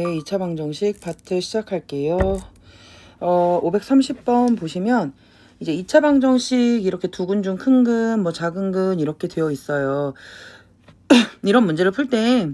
네, 2차 방정식 파트 시작할게요. 530번 보시면 이제 2차 방정식 이렇게 두근 중 큰 근, 뭐 작은 근 이렇게 되어 있어요. 이런 문제를 풀 때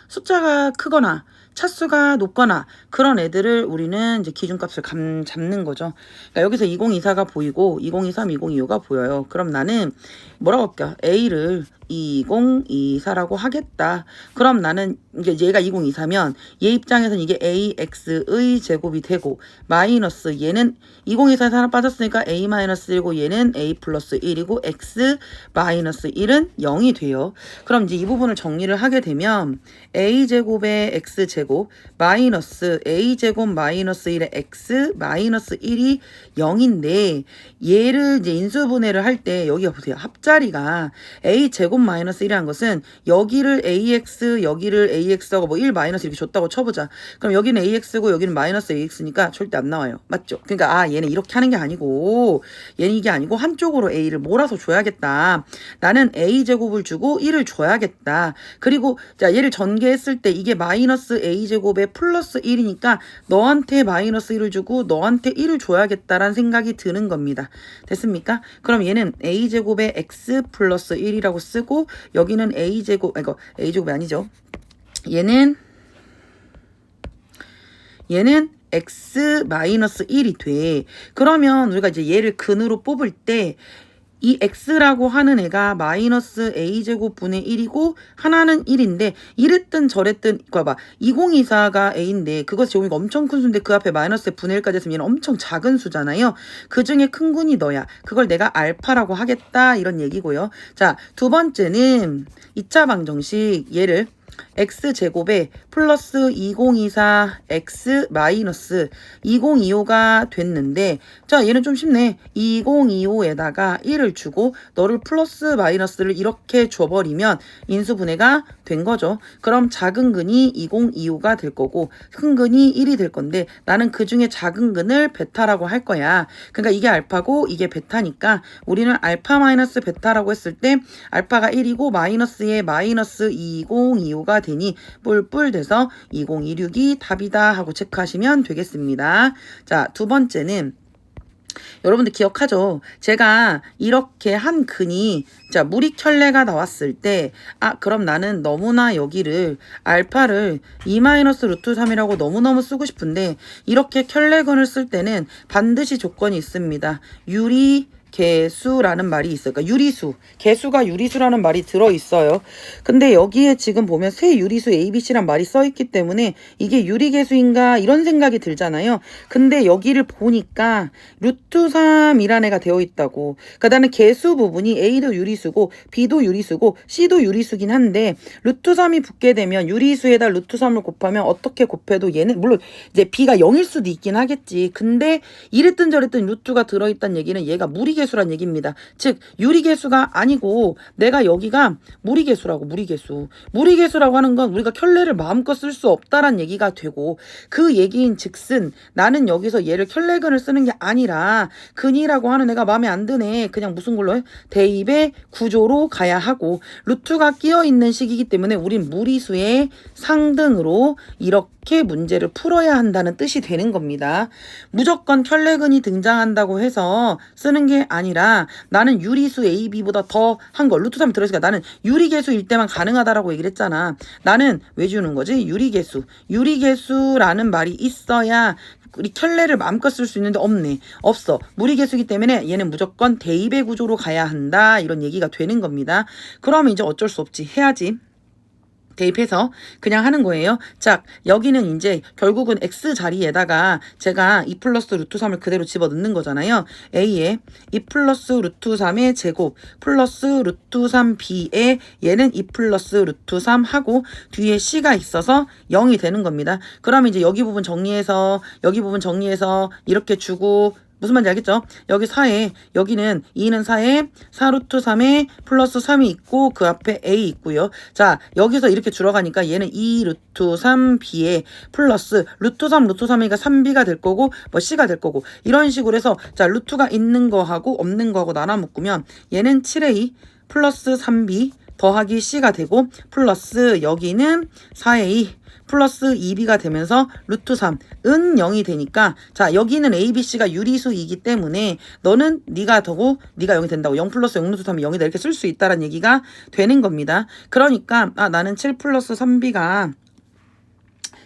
숫자가 크거나 차수가 높거나 그런 애들을 우리는 이제 기준값을 잡는 거죠. 그러니까 여기서 2024가 보이고 2023, 2025가 보여요. 그럼 나는 뭐라고 할까? A를 2024라고 하겠다. 그럼 나는 이제 얘가 2024면 얘 입장에서는 이게 AX의 제곱이 되고 마이너스 얘는 2024에서 하나 빠졌으니까 A 마이너스 1이고 얘는 A 플러스 1이고 X 마이너스 1은 0이 돼요. 그럼 이제 이 부분을 정리를 하게 되면 A제곱의 X제곱 마이너스 A제곱 마이너스 1의 X 마이너스 1이 0인데 얘를 이제 인수분해를 할 때 여기가 보세요. 합자리가 A제곱 마이너스 1이라는 것은 여기를 AX 여기를 AX하고 뭐 1 마이너스 이렇게 줬다고 쳐보자. 그럼 여기는 AX고 여기는 마이너스 AX니까 절대 안 나와요. 맞죠? 그러니까 얘는 이렇게 하는 게 아니고 얘는 이게 아니고 한쪽으로 A를 몰아서 줘야겠다. 나는 A제곱을 주고 1을 줘야겠다. 그리고 자 얘를 전개했을 때 이게 마이너스 A제곱에 플러스 1이니까 너한테 마이너스 1을 주고 너한테 1을 줘야겠다라는 생각이 드는 겁니다. 됐습니까? 그럼 얘는 A제곱에 X 플러스 1이라고 쓰고 여기는 A제곱 이거 A제곱이 아니죠. 얘는 X 마이너스 1이 돼. 그러면 우리가 이제 얘를 근으로 뽑을 때 이 X라고 하는 애가 마이너스 A제곱 분의 1이고 하나는 1인데 이랬든 저랬든 봐봐 2024가 A인데 그것 제곱이니까 엄청 큰 수인데 그 앞에 마이너스 분의 1까지 했으면 얘는 엄청 작은 수잖아요. 그 중에 큰 군이 너야. 그걸 내가 알파라고 하겠다 이런 얘기고요. 자, 두 번째는 2차 방정식 얘를 X제곱에 플러스 2024 X 마이너스 2025가 됐는데 자 얘는 좀 쉽네. 2025에다가 1을 주고 너를 플러스 마이너스를 이렇게 줘버리면 인수분해가 된 거죠. 그럼 작은 근이 2025가 될 거고 큰 근이 1이 될 건데 나는 그 중에 작은 근을 베타라고 할 거야. 그러니까 이게 알파고 이게 베타니까 우리는 알파 마이너스 베타라고 했을 때 알파가 1이고 마이너스에 마이너스 2025가 되니 뿔뿔 돼서 2026이 답이다 하고 체크하시면 되겠습니다. 자, 두 번째는 여러분들 기억하죠? 제가 이렇게 한 근이 자 무리 켤레가 나왔을 때 그럼 나는 너무나 여기를 알파를 2-루트3이라고 너무너무 쓰고 싶은데 이렇게 켤레근을 쓸 때는 반드시 조건이 있습니다. 유리 개수라는 말이 있어요. 그러니까 유리수, 개수가 유리수라는 말이 들어있어요. 근데 여기에 지금 보면 세 유리수 ABC란 말이 써있기 때문에 이게 유리개수인가 이런 생각이 들잖아요. 근데 여기를 보니까 루트 3이라는 애가 되어 있다고. 그러니까 나는 개수 부분이 A도 유리수고 B도 유리수고 C도 유리수긴 한데 루트 3이 붙게 되면 유리수에다 루트 3을 곱하면 어떻게 곱해도 얘는 물론 이제 B가 0일 수도 있긴 하겠지. 근데 이랬든 저랬든 루트가 들어있다는 얘기는 얘가 무리개수란 얘기입니다. 즉 유리개수가 아니고 내가 여기가 무리개수라고. 무리개수라고 하는 건 우리가 켤레를 마음껏 쓸 수 없다란 얘기가 되고 그 얘기인 즉슨 나는 여기서 얘를 켤레근을 쓰는 게 아니라 근이라고 하는 애가 마음에 안 드네. 그냥 무슨 걸로 해? 대입의 구조로 가야 하고 루트가 끼어 있는 식이기 때문에 우린 무리수의 상등으로 이렇게 문제를 풀어야 한다는 뜻이 되는 겁니다. 무조건 켤레근이 등장한다고 해서 쓰는 게 아니라 나는 유리수 AB보다 더 한 거 루트 3이 들어있으니까 나는 유리개수일 때만 가능하다라고 얘기를 했잖아. 나는 왜 주는 거지? 유리개수라는 말이 있어야 우리 켤레를 마음껏 쓸 수 있는데 없어. 무리개수이기 때문에 얘는 무조건 대입의 구조로 가야 한다 이런 얘기가 되는 겁니다. 그러면 이제 어쩔 수 없지. 해야지. 대입해서 그냥 하는 거예요. 자, 여기는 이제 결국은 X 자리에다가 제가 2 플러스 루트 3을 그대로 집어넣는 거잖아요. A에 2 플러스 루트 3의 제곱 플러스 루트 3B에 얘는 2 플러스 루트 3 하고 뒤에 C가 있어서 0이 되는 겁니다. 그러면 이제 여기 부분 정리해서 이렇게 주고 무슨 말인지 알겠죠? 여기 4에 여기는 2는 4에 4루트 3에 플러스 3이 있고 그 앞에 A 있고요. 자 여기서 이렇게 줄어가니까 얘는 2루트 3B에 플러스 루트 3이니까 3B가 될 거고 뭐 C가 될 거고 이런 식으로 해서 자 루트가 있는 거하고 없는 거하고 나눠 묶으면 얘는 7A 플러스 3B 더하기 C가 되고 플러스 여기는 4A 플러스 2b가 되면서 루트 3은 0이 되니까 자 여기는 a, b, c가 유리수이기 때문에 너는 네가 더고 네가 0이 된다고 0 플러스 0 루트 3이 0이다 이렇게 쓸 수 있다는 얘기가 되는 겁니다. 그러니까 나는 7 플러스 3b가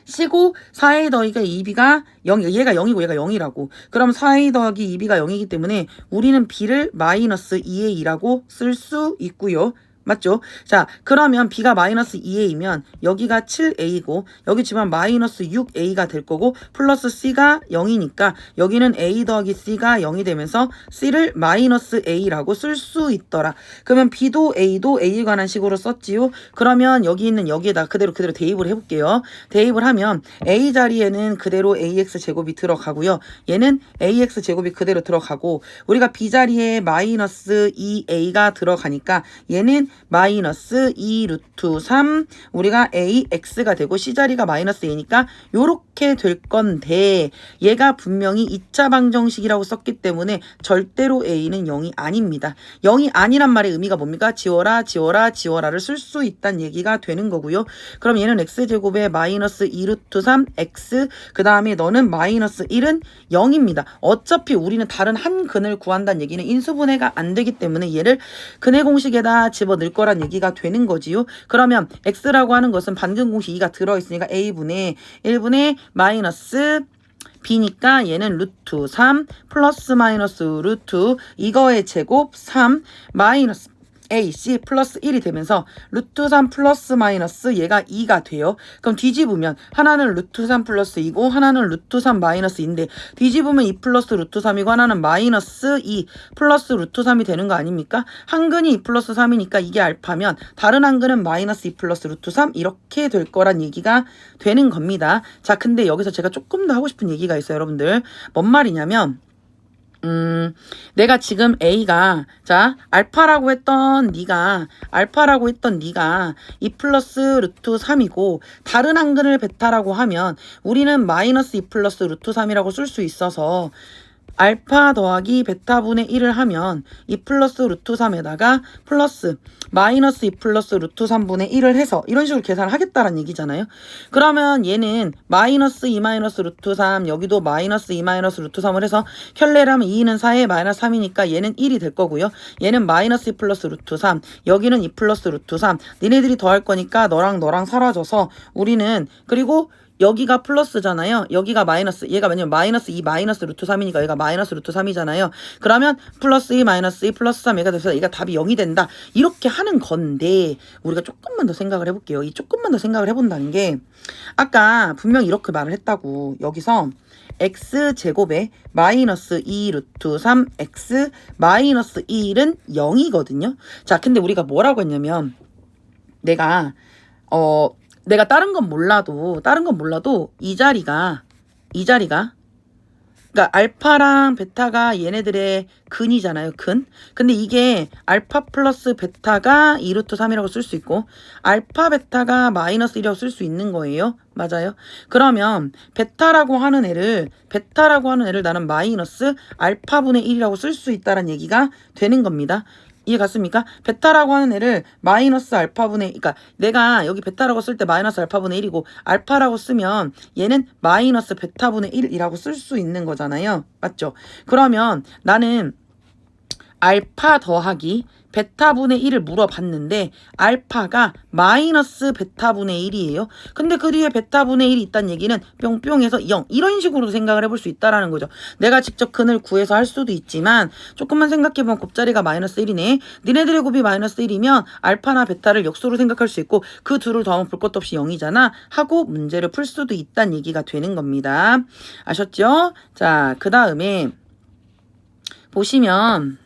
C고 4a 더하기 2b가 0, 얘가 0이고 얘가 0이라고. 그럼 4a 더하기 2b가 0이기 때문에 우리는 b를 마이너스 2a라고 쓸 수 있고요. 맞죠? 자, 그러면 b가 마이너스 2a이면 여기가 7a고 여기 지만 마이너스 6a가 될 거고 플러스 c가 0이니까 여기는 a 더하기 c가 0이 되면서 c를 마이너스 a라고 쓸 수 있더라. 그러면 b도 a도 a에 관한 식으로 썼지요. 그러면 여기 있는 여기에다 그대로 대입을 해볼게요. 대입을 하면 a 자리에는 그대로 ax 제곱이 들어가고요. 얘는 ax 제곱이 그대로 들어가고 우리가 b 자리에 마이너스 2a가 들어가니까 얘는 마이너스 2 루트 3 우리가 ax가 되고 c자리가 마이너스 a니까 요렇게 될 건데 얘가 분명히 2차 방정식이라고 썼기 때문에 절대로 a는 0이 아닙니다. 0이 아니란 말의 의미가 뭡니까? 지워라를 쓸 수 있다는 얘기가 되는 거고요. 그럼 얘는 x제곱에 마이너스 2 루트 3 x 그 다음에 너는 마이너스 1은 0입니다. 어차피 우리는 다른 한 근을 구한다는 얘기는 인수분해가 안 되기 때문에 얘를 근해 공식에다 집어넣을 거란 얘기가 되는 거지요. 그러면 x라고 하는 것은 반근 공식 2가 들어있으니까 a분의 1분의 마이너스 b니까 얘는 루트 3 플러스 마이너스 루트 이거의 제곱 3 마이너스 AC 플러스 1이 되면서 루트 3 플러스 마이너스 얘가 2가 돼요. 그럼 뒤집으면 하나는 루트 3 플러스 2고 하나는 루트 3 마이너스 2인데 뒤집으면 2 플러스 루트 3이고 하나는 마이너스 2 플러스 루트 3이 되는 거 아닙니까? 한 근이 2 플러스 3이니까 이게 알파면 다른 한 근은 마이너스 2 플러스 루트 3 이렇게 될 거란 얘기가 되는 겁니다. 자 근데 여기서 제가 조금 더 하고 싶은 얘기가 있어요. 여러분들 뭔 말이냐면 내가 지금 A가 자 알파라고 했던 네가 2 플러스 루트 3이고 다른 한근을 베타라고 하면 우리는 마이너스 2 플러스 루트 3이라고 쓸 수 있어서 알파 더하기 베타분의 1을 하면 2 플러스 루트 3에다가 플러스 마이너스 2 플러스 루트 3분의 1을 해서 이런 식으로 계산을 하겠다는 얘기잖아요. 그러면 얘는 마이너스 2 마이너스 루트 3 여기도 마이너스 2 마이너스 루트 3을 해서 켤레를 하면 2는 4에 마이너스 3이니까 얘는 1이 될 거고요. 얘는 마이너스 2 플러스 루트 3 여기는 2 플러스 루트 3 니네들이 더할 거니까 너랑 사라져서 우리는 그리고 여기가 플러스잖아요. 여기가 마이너스. 얘가 왜냐면 마이너스 2 마이너스 루트 3이니까 얘가 마이너스 루트 3이잖아요. 그러면 플러스 2 마이너스 2 플러스 3 얘가 돼서 얘가 답이 0이 된다. 이렇게 하는 건데 우리가 조금만 더 생각을 해볼게요. 이 조금만 더 생각을 해본다는 게 아까 분명히 이렇게 말을 했다고. 여기서 x제곱에 마이너스 2 루트 3 x 마이너스 1은 0이거든요. 자 근데 우리가 뭐라고 했냐면 내가 다른 건 몰라도 이 자리가 그러니까 알파랑 베타가 얘네들의 근이잖아요. 근. 근데 이게 알파 플러스 베타가 2루트 3이라고 쓸 수 있고 알파 베타가 마이너스 1이라고 쓸 수 있는 거예요. 맞아요. 그러면 베타라고 하는 애를 나는 마이너스 알파분의 1이라고 쓸 수 있다는 얘기가 되는 겁니다. 이해 갔습니까? 베타라고 하는 애를 마이너스 알파분의 그러니까 내가 여기 베타라고 쓸 때 마이너스 알파분의 1이고 알파라고 쓰면 얘는 마이너스 베타분의 1이라고 쓸 수 있는 거잖아요. 맞죠? 그러면 나는 알파 더하기 베타분의 1을 물어봤는데 알파가 마이너스 베타분의 1이에요. 근데 그 뒤에 베타분의 1이 있다는 얘기는 뿅뿅해서 0 이런 식으로 생각을 해볼 수 있다라는 거죠. 내가 직접 근을 구해서 할 수도 있지만 조금만 생각해보면 곱자리가 마이너스 1이네. 니네들의 곱이 마이너스 1이면 알파나 베타를 역수로 생각할 수 있고 그 둘을 더하면 볼 것도 없이 0이잖아 하고 문제를 풀 수도 있다는 얘기가 되는 겁니다. 아셨죠? 자, 그 다음에 보시면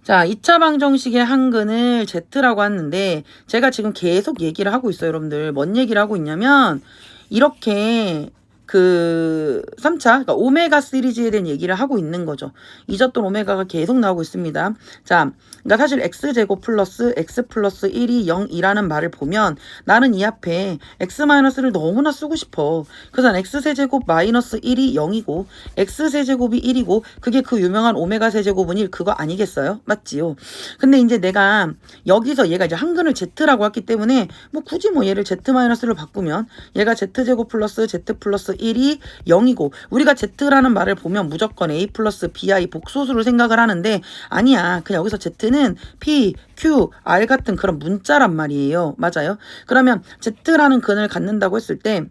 자, 2차 방정식의 한근을 Z라고 하는데 제가 지금 계속 얘기를 하고 있어요, 여러분들. 뭔 얘기를 하고 있냐면 이렇게 그 3차 그러니까 오메가 시리즈에 대한 얘기를 하고 있는 거죠. 잊었던 오메가가 계속 나오고 있습니다. 자, 그러니까 사실 x제곱 플러스 x 플러스 1이 0이라는 말을 보면 나는 이 앞에 x 마이너스를 너무나 쓰고 싶어. 그래서 난 x세제곱 마이너스 1이 0이고 x세제곱이 1이고 그게 그 유명한 오메가 세제곱은 1 그거 아니겠어요? 맞지요? 근데 이제 내가 여기서 얘가 이제 한근을 z라고 했기 때문에 뭐 굳이 뭐 얘를 z 마이너스로 바꾸면 얘가 z제곱 플러스 z 플러스 1이 0이고 우리가 z라는 말을 보면 무조건 a 플러스 bi 복소수를 생각을 하는데 아니야. 그냥 여기서 z는 p, q, r 같은 그런 문자란 말이에요. 맞아요? 그러면 z라는 근을 갖는다고 했을 때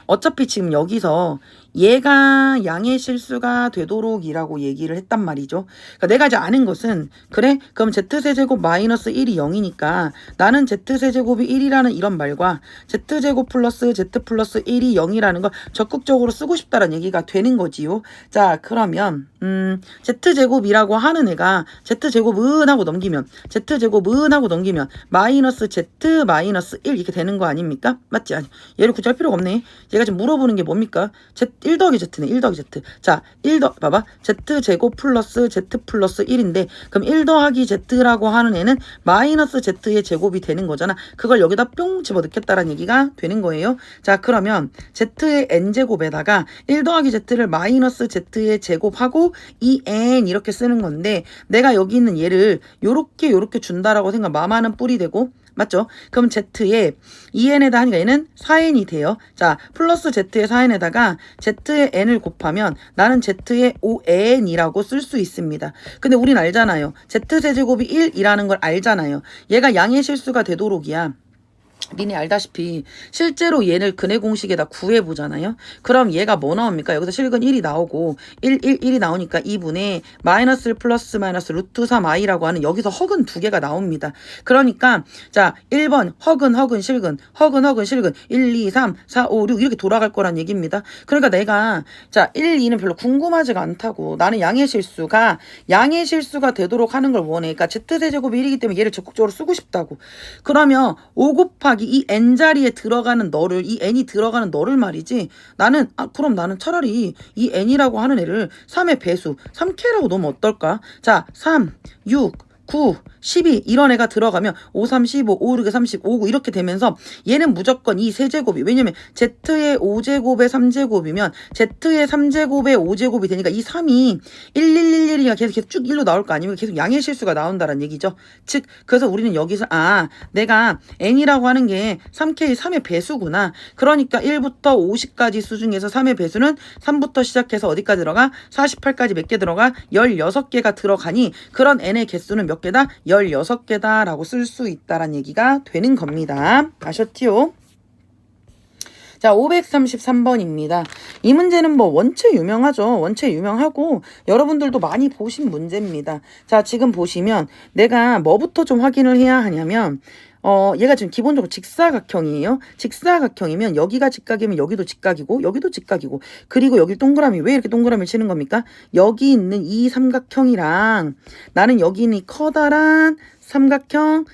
어차피 지금 여기서 얘가 양의 실수가 되도록이라고 얘기를 했단 말이죠. 그러니까 내가 이제 아는 것은 그래? 그럼 z세제곱 마이너스 1이 0이니까 나는 z세제곱이 1이라는 이런 말과 z제곱 플러스 z 플러스 1이 0이라는 걸 적극적으로 쓰고 싶다는 얘기가 되는 거지요. 자, 그러면 z제곱이라고 하는 애가 z제곱은 하고 넘기면 z제곱은 하고 넘기면 마이너스 z 마이너스 1 이렇게 되는 거 아닙니까? 맞지? 아니, 얘를 굳이 할 필요가 없네. 얘가 지금 물어보는 게 뭡니까? 1 더하기 z네. 1 더하기 z. 자, 봐봐. z제곱 플러스 z 플러스 1인데 그럼 1 더하기 z라고 하는 애는 마이너스 z의 제곱이 되는 거잖아. 그걸 여기다 뿅 집어넣겠다라는 얘기가 되는 거예요. 자, 그러면 z의 n제곱에다가 1 더하기 z를 마이너스 z의 제곱하고 이 n 이렇게 쓰는 건데 내가 여기 있는 얘를 요렇게 준다라고 생각 마마는 뿔이 되고 맞죠? 그럼 z에 2n에다 하니까 얘는 4n이 돼요. 자, 플러스 z의 4n에다가 z의 n을 곱하면 나는 z의 5n이라고 쓸 수 있습니다. 근데 우린 알잖아요. z세제곱이 1이라는 걸 알잖아요. 얘가 양의 실수가 되도록이야. 니네 알다시피 실제로 얘를 근해 공식에다 구해보잖아요. 그럼 얘가 뭐 나옵니까? 여기서 실근 1이 나오고 1이 나오니까 2분의 마이너스 1 플러스 마이너스 루트 3i라고 하는 여기서 허근 두 개가 나옵니다. 그러니까 자 1번 허근 실근 허근 실근 1, 2, 3, 4, 5, 6 이렇게 돌아갈 거란 얘기입니다. 그러니까 내가 자 1, 2는 별로 궁금하지가 않다고 나는 양의 실수가 되도록 하는 걸 원해. 그러니까 z세제곱이 1이기 때문에 얘를 적극적으로 쓰고 싶다고. 그러면 5 곱하기 이 n 자리에 들어가는 너를 이 n이 들어가는 너를 말이지 나는 그럼 나는 차라리 이 n이라고 하는 애를 3의 배수 3k라고 놓으면 어떨까? 자 3, 6, 9, 12 이런 애가 들어가면 5, 3, 15, 5, 6에 30, 5, 9 이렇게 되면서 얘는 무조건 이 세제곱이 왜냐면 z의 5제곱의 3제곱이면 z의 3제곱의 5제곱이 되니까 이 3이 1111이가 계속 쭉 1로 나올 거 아니면 계속 양의 실수가 나온다는 얘기죠. 즉 그래서 우리는 여기서 내가 n이라고 하는 게 3k 3의 배수구나. 그러니까 1부터 50까지 수 중에서 3의 배수는 3부터 시작해서 어디까지 들어가? 48까지 몇 개 들어가? 16개가 들어가니 그런 n의 개수는 몇 개다? 16개다 라고 쓸 수 있다란 얘기가 되는 겁니다. 아셨지요? 자 533번입니다. 이 문제는 뭐 원체 유명하죠. 원체 유명하고 여러분들도 많이 보신 문제입니다. 자 지금 보시면 내가 뭐부터 좀 확인을 해야 하냐면 얘가 지금 기본적으로 직사각형이에요. 직사각형이면 여기가 직각이면 여기도 직각이고 여기도 직각이고 그리고 여기 동그라미 왜 이렇게 동그라미를 치는 겁니까? 여기 있는 이 삼각형이랑 나는 여기 있는 이 커다란 삼각형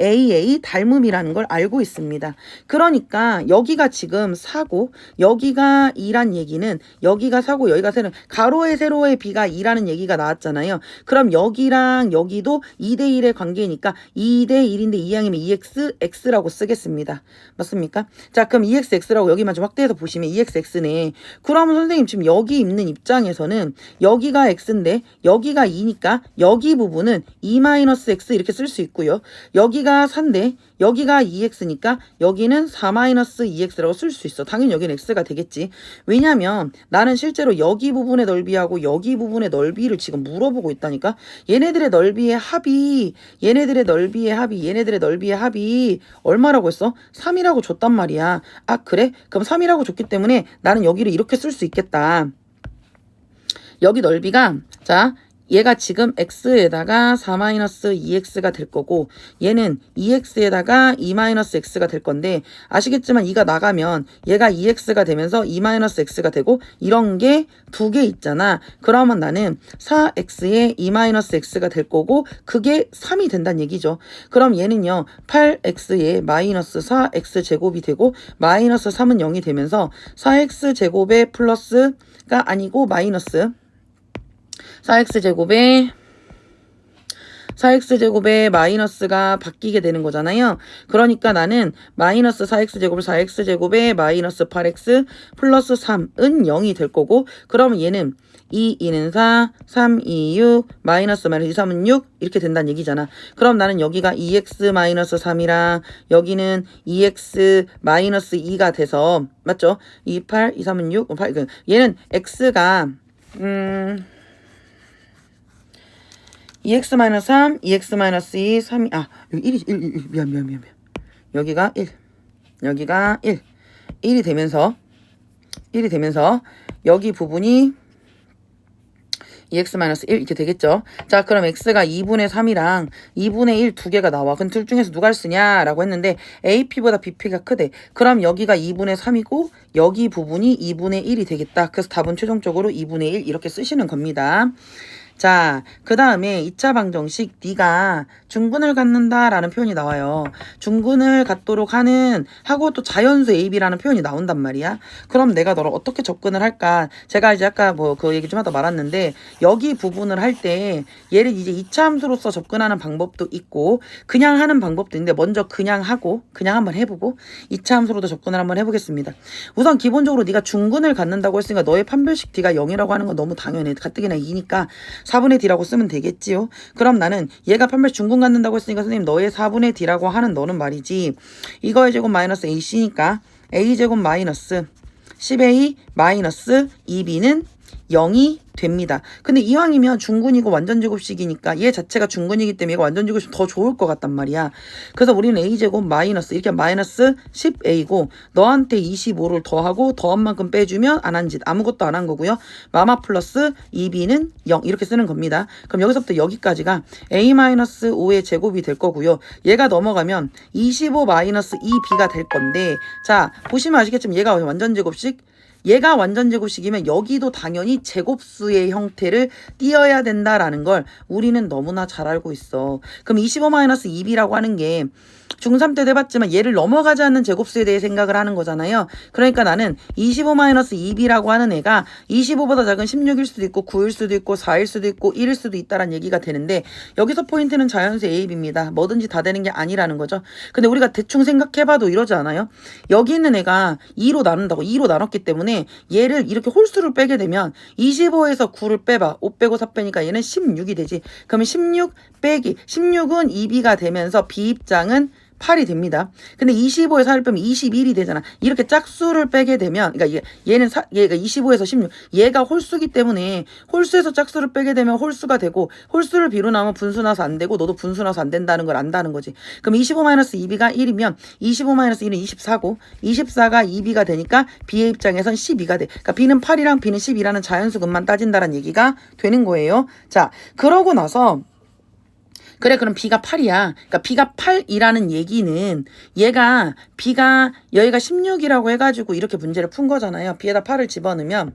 AA 닮음이라는 걸 알고 있습니다. 그러니까 여기가 지금 4고 여기가 2란 얘기는 여기가 4고 여기가 세로 가로의 세로의 비가 2라는 얘기가 나왔잖아요. 그럼 여기랑 여기도 2대1의 관계니까 2대1인데 2항이면 2x, x라고 쓰겠습니다. 맞습니까? 자 그럼 2x, x라고 여기만 좀 확대해서 보시면 2x, x네. 그러면 선생님 지금 여기 있는 입장에서는 여기가 x인데 여기가 2니까 여기 부분은 2-x 이렇게 쓸 수 있고요. 여기가 4인데 여기가 2x니까 여기는 4-2x라고 쓸 수 있어. 당연히 여기는 x가 되겠지. 왜냐면 나는 실제로 여기 부분의 넓이하고 여기 부분의 넓이를 지금 물어보고 있다니까. 얘네들의 넓이의 합이 얼마라고 했어? 3이라고 줬단 말이야. 그래? 그럼 3이라고 줬기 때문에 나는 여기를 이렇게 쓸 수 있겠다. 여기 넓이가 자 얘가 지금 x에다가 4-2x가 될 거고 얘는 2x에다가 2-x가 될 건데 아시겠지만 이가 나가면 얘가 2x가 되면서 2-x가 되고 이런 게 두 개 있잖아. 그러면 나는 4x에 2-x가 될 거고 그게 3이 된다는 얘기죠. 그럼 얘는요 8x에 마이너스 4x 제곱이 되고 마이너스 3은 0이 되면서 4x 제곱에 플러스가 아니고 마이너스 4x제곱에 마이너스가 바뀌게 되는 거잖아요. 그러니까 나는 마이너스 4x제곱을 4x제곱에 마이너스 8x 플러스 3은 0이 될 거고 그러면 얘는 2, 2는 4, 3, 2, 6, 마이너스 2, 3은 6 이렇게 된다는 얘기잖아. 그럼 나는 여기가 2x 마이너스 3이랑 여기는 2x 마이너스 2가 돼서 맞죠? 2, 8, 2, 3은 6, 8 얘는 x가 2x-3, 2x-2, 3, 여기 1, 미안. 여기가 1, 여기가 1이 되면서 여기 부분이 2x-1 이렇게 되겠죠. 자, 그럼 x가 2분의 3이랑 2분의 1 두 개가 나와. 그럼 둘 중에서 누가 쓰냐라고 했는데 AP보다 BP가 크대. 그럼 여기가 2분의 3이고 여기 부분이 2분의 1이 되겠다. 그래서 답은 최종적으로 2분의 1 이렇게 쓰시는 겁니다. 자, 그 다음에 2차 방정식 네가 중근을 갖는다라는 표현이 나와요. 중근을 갖도록 하고 또 자연수 AB라는 표현이 나온단 말이야. 그럼 내가 너를 어떻게 접근을 할까? 제가 이제 아까 뭐 그 얘기 좀 하다 말았는데 여기 부분을 할 때 얘를 이제 2차 함수로서 접근하는 방법도 있고 그냥 하는 방법도 있는데 먼저 그냥 한번 해보고 2차 함수로도 접근을 한번 해보겠습니다. 우선 기본적으로 네가 중근을 갖는다고 했으니까 너의 판별식 D가 0이라고 하는 건 너무 당연해. 가뜩이나 2니까 4분의 D라고 쓰면 되겠지요. 그럼 나는 얘가 판별 중근 갖는다고 했으니까 선생님 너의 4분의 D라고 하는 너는 말이지. 이거의 제곱 마이너스 AC니까 A제곱 마이너스 10A 마이너스 2B는 0이 됩니다. 근데 이왕이면 중근이고 완전제곱식이니까 얘 자체가 중근이기 때문에 얘가 완전제곱식 더 좋을 것 같단 말이야. 그래서 우리는 A제곱 마이너스 이렇게 마이너스 10A고 너한테 25를 더하고 더한 만큼 빼주면 안 한 짓 아무것도 안 한 거고요. 마마 플러스 2B는 0 이렇게 쓰는 겁니다. 그럼 여기서부터 여기까지가 A-5의 제곱이 될 거고요. 얘가 넘어가면 25 마이너스 2B가 될 건데 자 보시면 아시겠지만 얘가 완전제곱식 얘가 완전제곱식이면 여기도 당연히 제곱수의 형태를 띄어야 된다라는 걸 우리는 너무나 잘 알고 있어. 그럼 25-2b라고 하는 게 중3 때도 해봤지만 얘를 넘어가지 않는 제곱수에 대해 생각을 하는 거잖아요. 그러니까 나는 25-2b라고 하는 애가 25보다 작은 16일 수도 있고 9일 수도 있고 4일 수도 있고 1일 수도 있다라는 얘기가 되는데 여기서 포인트는 자연수 A, B입니다. 뭐든지 다 되는 게 아니라는 거죠. 근데 우리가 대충 생각해봐도 이러지 않아요? 여기 있는 애가 2로 나눈다고 2로 나눴기 때문에 얘를 이렇게 홀수를 빼게 되면 25에서 9를 빼봐. 5 빼고 4 빼니까 얘는 16이 되지. 그러면 16 빼기 16은 2B가 되면서 B 입장은 8이 됩니다. 근데 25에서 4를 빼면 21이 되잖아. 이렇게 짝수를 빼게 되면 그러니까 얘가 25에서 16 얘가 홀수기 때문에 홀수에서 짝수를 빼게 되면 홀수가 되고 홀수를 B로 나오면 분수 나서 안 되고 너도 분수 나서 안 된다는 걸 안다는 거지. 그럼 25-2B가 1이면 25-1은 24고 24가 2B가 되니까 B의 입장에선 12가 돼. 그러니까 B는 8이랑 B는 12라는 자연수근만 따진다는 얘기가 되는 거예요. 자, 그러고 나서 그래 그럼 B가 8이야. 그러니까 B가 8이라는 얘기는 얘가 B가 여기가 16이라고 해가지고 이렇게 문제를 푼 거잖아요. B에다 8을 집어넣으면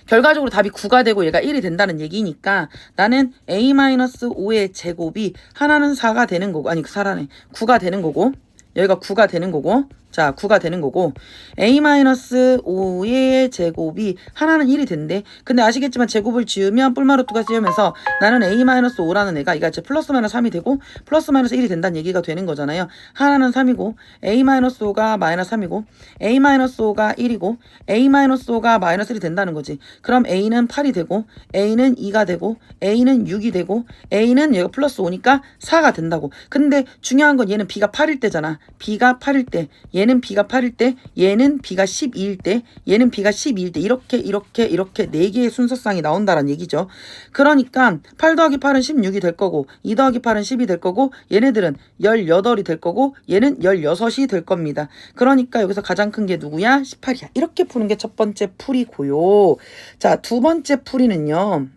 결과적으로 답이 9가 되고 얘가 1이 된다는 얘기니까 나는 A-5의 제곱이 하나는 4가 되는 거고 아니 4라네 9가 되는 거고 여기가 9가 되는 거고 자 9가 되는 거고 A-5의 제곱이 하나는 1이 된대. 근데 아시겠지만 제곱을 지으면 뿔마루트가 쓰이면서 나는 A-5라는 애가 이거 이제 플러스 마이너스 3이 되고 플러스 마이너스 1이 된다는 얘기가 되는 거잖아요. 하나는 3이고 A-5가 마이너스 3이고 A-5가 1이고 A-5가 마이너스 1이 된다는 거지. 그럼 A는 8이 되고 A는 2가 되고 A는 6이 되고 A는 얘가 플러스 5니까 4가 된다고. 근데 중요한 건 얘는 B가 8일 때잖아. B가 8일 때 얘는 B가 8일 때 얘는 B가 12일 때 얘는 B가 12일 때 이렇게 4개의 순서상이 나온다는 얘기죠. 그러니까 8 더하기 8은 16이 될 거고 2 더하기 8은 10이 될 거고 얘네들은 18이 될 거고 얘는 16이 될 겁니다. 그러니까 여기서 가장 큰 게 누구야? 18이야. 이렇게 푸는 게 첫 번째 풀이고요. 자, 두 번째 풀이는요.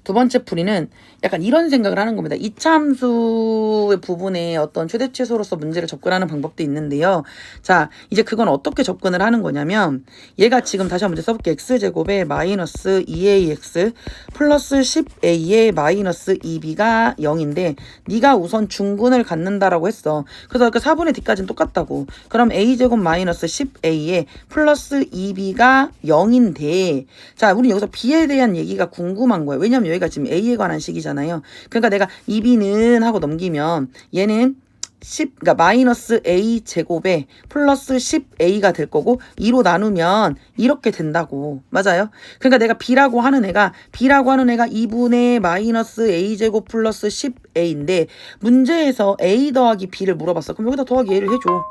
두 번째 풀이는 약간 이런 생각을 하는 겁니다. 이차함수의 부분에 어떤 최대치수로서 문제를 접근하는 방법도 있는데요. 자, 이제 그건 어떻게 접근을 하는 거냐면 얘가 지금 다시 한번 문제 써볼게요. x제곱에 마이너스 2ax 플러스 10a의 마이너스 2b가 0인데 네가 우선 중근을 갖는다라고 했어. 그래서 그 4분의 d까지는 똑같다고. 그럼 a제곱 마이너스 10a에 플러스 2b가 0인데 자, 우리 여기서 b에 대한 얘기가 궁금한 거예요. 왜냐면 여기가 지금 a에 관한 식이잖아요. 그러니까 내가 2b는 하고 넘기면 얘는 10, 그러니까 마이너스 a 제곱에 플러스 10a가 될 거고 2로 나누면 이렇게 된다고. 맞아요? 그러니까 내가 b라고 하는 애가 2분의 마이너스 a 제곱 플러스 10a인데 문제에서 a 더하기 b를 물어봤어. 그럼 여기다 더하기 a를 해줘.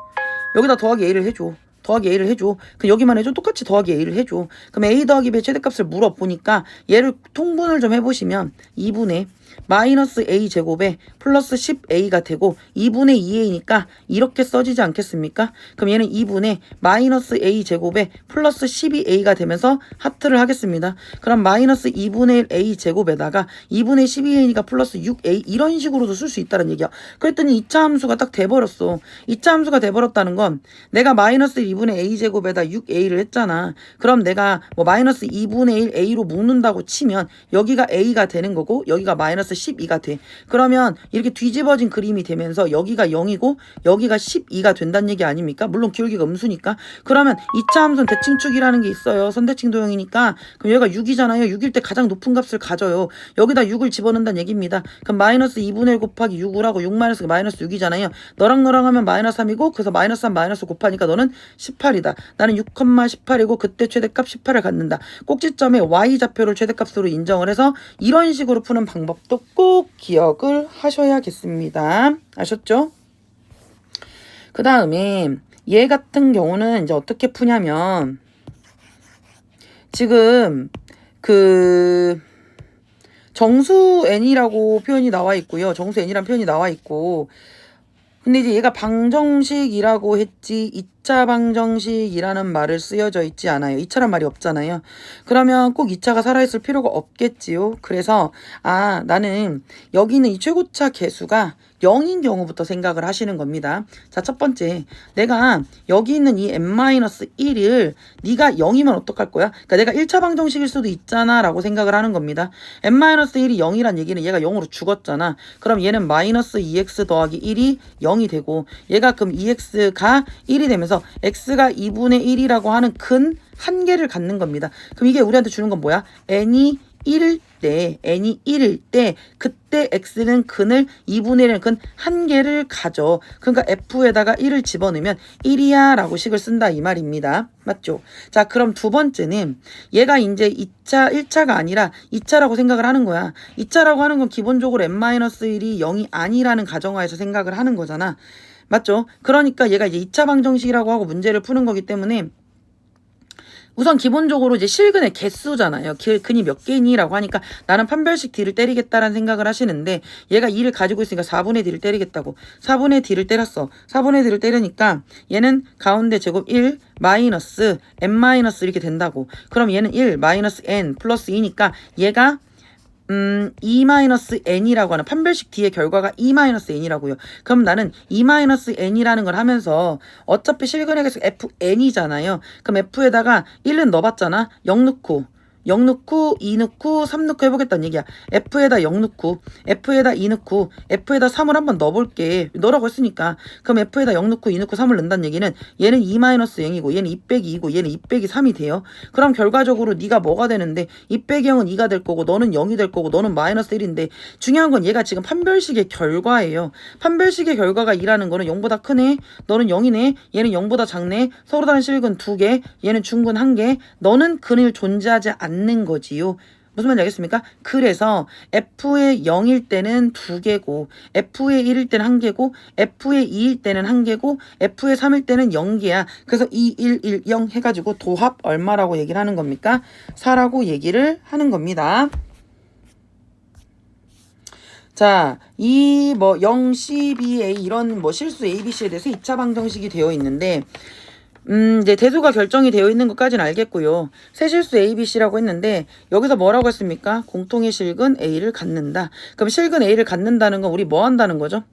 여기다 더하기 a를 해줘. 더하기 a를 해줘. 그럼 여기만 해줘. 똑같이 더하기 a를 해줘. 그럼 a 더하기 b의 최대값을 물어보니까 얘를 통분을 좀 해보시면 2분의 마이너스 a 제곱에 플러스 10a가 되고 2분의 2a니까 이렇게 써지지 않겠습니까? 그럼 얘는 2분의 마이너스 a 제곱에 플러스 12a가 되면서 하트를 하겠습니다. 그럼 마이너스 2분의 1 a 제곱에다가 2분의 12a니까 플러스 6a 이런 식으로도 쓸 수 있다는 얘기야. 그랬더니 2차 함수가 딱 돼버렸어. 2차 함수가 돼버렸다는 건 내가 마이너스 2분의 a 제곱에다 6a를 했잖아. 그럼 내가 뭐 마이너스 2분의 1 a로 묶는다고 치면 여기가 a가 되는 거고 여기가 마이너스 12가 돼. 그러면 이렇게 뒤집어진 그림이 되면서 여기가 0이고 여기가 12가 된다는 얘기 아닙니까? 물론 기울기가 음수니까. 그러면 2차 함수는 대칭축이라는 게 있어요. 선대칭 도형이니까. 그럼 여기가 6이잖아요. 6일 때 가장 높은 값을 가져요. 여기다 6을 집어넣는다는 얘기입니다. 그럼 마이너스 2분의 1 곱하기 6을 하고 6 마이너스 6이잖아요. 너랑 하면 마이너스 3이고 그래서 마이너스 3 마이너스 곱하니까 너는 18이다. 나는 6,18이고 그때 최대값 18을 갖는다. 꼭지점에 y좌표를 최대값으로 인정을 해서 이런 식으로 푸는 방법도 꼭 기억을 하셔야겠습니다. 아셨죠? 그 다음에 얘 같은 경우는 이제 어떻게 푸냐면 지금 그 정수 n이라고 표현이 나와 있고요. 정수 n이라는 표현이 나와 있고 근데 이제 얘가 방정식이라고 했지 2차 방정식이라는 말을 쓰여져 있지 않아요. 2차란 말이 없잖아요. 그러면 꼭 2차가 살아있을 필요가 없겠지요. 그래서 나는 여기 있는 이 최고차 개수가 0인 경우부터 생각을 하시는 겁니다. 자, 첫 번째 내가 여기 있는 이 n-1을 네가 0이면 어떡할 거야? 그러니까 내가 1차 방정식일 수도 있잖아 라고 생각을 하는 겁니다. n-1이 0이란 얘기는 얘가 0으로 죽었잖아. 그럼 얘는 마이너스 2x 더하기 1이 0이 되고 얘가 그럼 2x가 1이 되면서 x가 2분의 1이라고 하는 근 한계를 갖는 겁니다. 그럼 이게 우리한테 주는 건 뭐야? n이 1일 때 n이 1일 때 그때 x는 근을 2분의 1은 근 한개를 가져. 그러니까 f에다가 1을 집어넣으면 1이야 라고 식을 쓴다 이 말입니다. 맞죠? 자, 그럼 두 번째는 얘가 이제 1차가 아니라 2차라고 생각을 하는 거야. 2차라고 하는 건 기본적으로 n-1이 0이 아니라는 가정하에서 생각을 하는 거잖아. 맞죠? 그러니까 얘가 이제 2차 방정식이라고 하고 문제를 푸는 거기 때문에 우선 기본적으로 이제 실근의 개수잖아요. 근이 몇 개니라고 하니까 나는 판별식 D를 때리겠다라는 생각을 하시는데 얘가 2를 가지고 있으니까 4분의 D를 때리겠다고. 4분의 D를 때렸어. 4분의 D를 때리니까 얘는 가운데 제곱 1 마이너스 n 마이너스 이렇게 된다고. 그럼 얘는 1 마이너스 n 플러스 2니까 얘가 2-n이라고 하는 판별식 D의 결과가 2-n이라고요. 그럼 나는 2-n이라는 걸 하면서 어차피 실근의 개수 fn이잖아요. 그럼 f에다가 1은 넣어봤잖아. 0 넣고 2 넣고 3 넣고 해보겠다는 얘기야. F에다 0 넣고 F에다 2 넣고 F에다 3을 한번 넣어볼게. 넣으라고 했으니까. 그럼 F에다 0 넣고 2 넣고 3을 넣는다는 얘기는 얘는 2-0이고 얘는 2 빼기 2고 얘는 2 빼기 3이 돼요. 그럼 결과적으로 네가 뭐가 되는데 2 빼기 0은 2가 될 거고 너는 0이 될 거고 너는 마이너스 1인데 중요한 건 얘가 지금 판별식의 결과예요. 판별식의 결과가 2라는 거는 0보다 크네. 너는 0이네. 얘는 0보다 작네. 서로 다른 실근 2개. 얘는 중근 1개. 너는 근을 존재하지 않는 거지요. 무슨 말인지 알겠습니까? 그래서 F의 0일 때는 2개고 F의 1일 때는 1개고 F의 2일 때는 1개고 F의 3일 때는 0개야. 그래서 2, 1, 1, 0 해가지고 도합 얼마라고 얘기를 하는 겁니까? 4라고 얘기를 하는 겁니다. 자, 이 뭐 0, 12, A 이런 뭐 실수 ABC에 대해서 2차 방정식이 되어 있는데 이제 대소가 결정이 되어 있는 것까지는 알겠고요. 세실수 A, B, C라고 했는데 여기서 뭐라고 했습니까? 공통의 실근 A를 갖는다. 그럼 실근 A를 갖는다는 건 우리 뭐 한다는 거죠?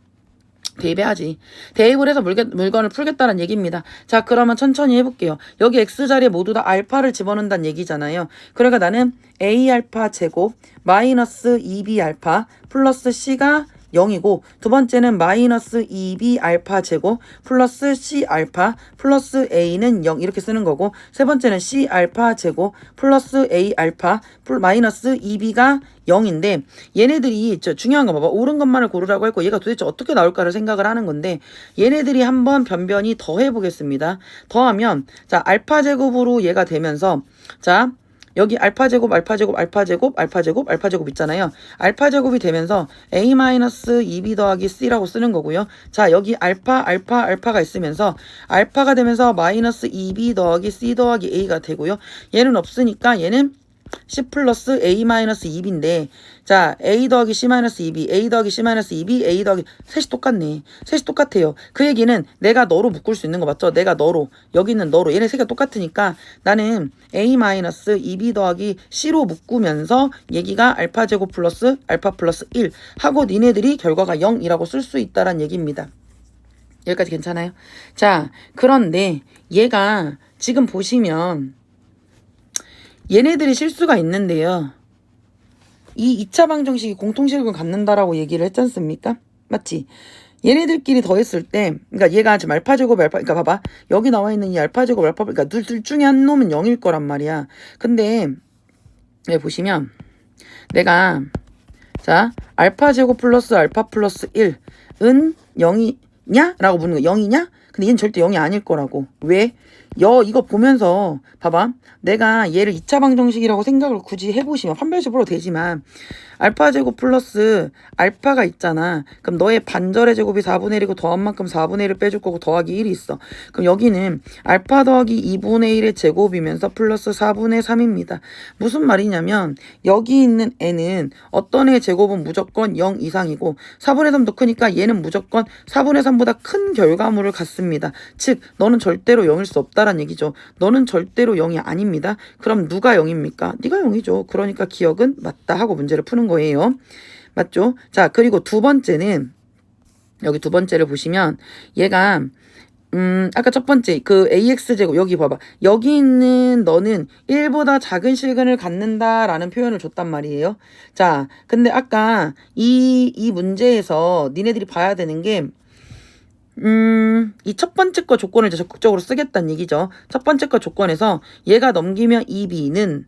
대입해야지. 대입을 해서 물건을 풀겠다는 얘기입니다. 자, 그러면 천천히 해볼게요. 여기 X자리에 모두 다 알파를 집어넣는다는 얘기잖아요. 그러니까 나는 A 알파 제곱 마이너스 2B 알파 플러스 C가 0이고 두 번째는 마이너스 2B 알파 제곱 플러스 C 알파 플러스 A는 0 이렇게 쓰는 거고 세 번째는 C 알파 제곱 플러스 A 알파 마이너스 2B가 0인데 얘네들이 중요한 거 봐봐. 옳은 것만을 고르라고 했고 얘가 도대체 어떻게 나올까를 생각을 하는 건데 얘네들이 한번 변변히 더해 보겠습니다. 더하면 자 알파 제곱으로 얘가 되면서 자 여기 알파 제곱, 알파 제곱, 알파 제곱, 알파 제곱, 알파 제곱 있잖아요. 알파 제곱이 되면서 A-2B 더하기 C라고 쓰는 거고요. 자, 여기 알파가 있으면서 알파가 되면서 마이너스 2B 더하기 C 더하기 A가 되고요. 얘는 없으니까 얘는 C 플러스 A-2B인데 자 A 더하기 C-2B A 더하기 C-2B A 더하기 셋이 똑같네. 셋이 똑같아요. 그 얘기는 내가 너로 묶을 수 있는 거 맞죠? 내가 너로 여기 있는 너로 얘네 세 개가 똑같으니까 나는 A-2B 더하기 C로 묶으면서 얘기가 알파 제곱 플러스 알파 플러스 1 하고 니네들이 결과가 0이라고 쓸 수 있다란 얘기입니다. 여기까지 괜찮아요? 자 그런데 얘가 지금 보시면 얘네들이 실수가 있는데요. 이 2차 방정식이 공통실근 갖는다라고 얘기를 했지 않습니까? 맞지? 얘네들끼리 더했을 때, 그러니까 얘가 지금 알파 제곱 알파, 그러니까 봐봐. 여기 나와 있는 이 알파 제곱 알파, 그러니까 둘 중에 한 놈은 0일 거란 말이야. 근데, 여기 보시면, 내가, 자, 알파 제곱 플러스 알파 플러스 1은 0이냐? 라고 묻는 거. 0이냐? 근데 얘는 절대 0이 아닐 거라고. 왜? 이거 보면서 봐봐. 내가 얘를 2차 방정식이라고 생각을 굳이 해보시면 판별식으로 되지만 알파 제곱 플러스 알파가 있잖아. 그럼 너의 반절의 제곱이 4분의 1이고 더한 만큼 4분의 1을 빼줄 거고 더하기 1이 있어. 그럼 여기는 알파 더하기 2분의 1의 제곱이면서 플러스 4분의 3입니다. 무슨 말이냐면 여기 있는 애는 어떤 애의 제곱은 무조건 0 이상이고 4분의 3도 크니까 얘는 무조건 4분의 3보다 큰 결과물을 갖습니다. 즉 너는 절대로 0일 수 없다란 얘기죠. 너는 절대로 0이 아닙니다. 그럼 누가 0입니까? 네가 0이죠. 그러니까 기억은 맞다 하고 문제를 푸는 거예요. 맞죠? 자, 그리고 두 번째는 여기 두 번째를 보시면 얘가 아까 첫 번째 그 AX제곱 여기 봐봐. 여기 있는 너는 1보다 작은 실근을 갖는다라는 표현을 줬단 말이에요. 자, 근데 아까 이 문제에서 니네들이 봐야 되는 게 이 첫 번째 거 조건을 이제 적극적으로 쓰겠다는 얘기죠. 첫 번째 거 조건에서 얘가 넘기면 2B는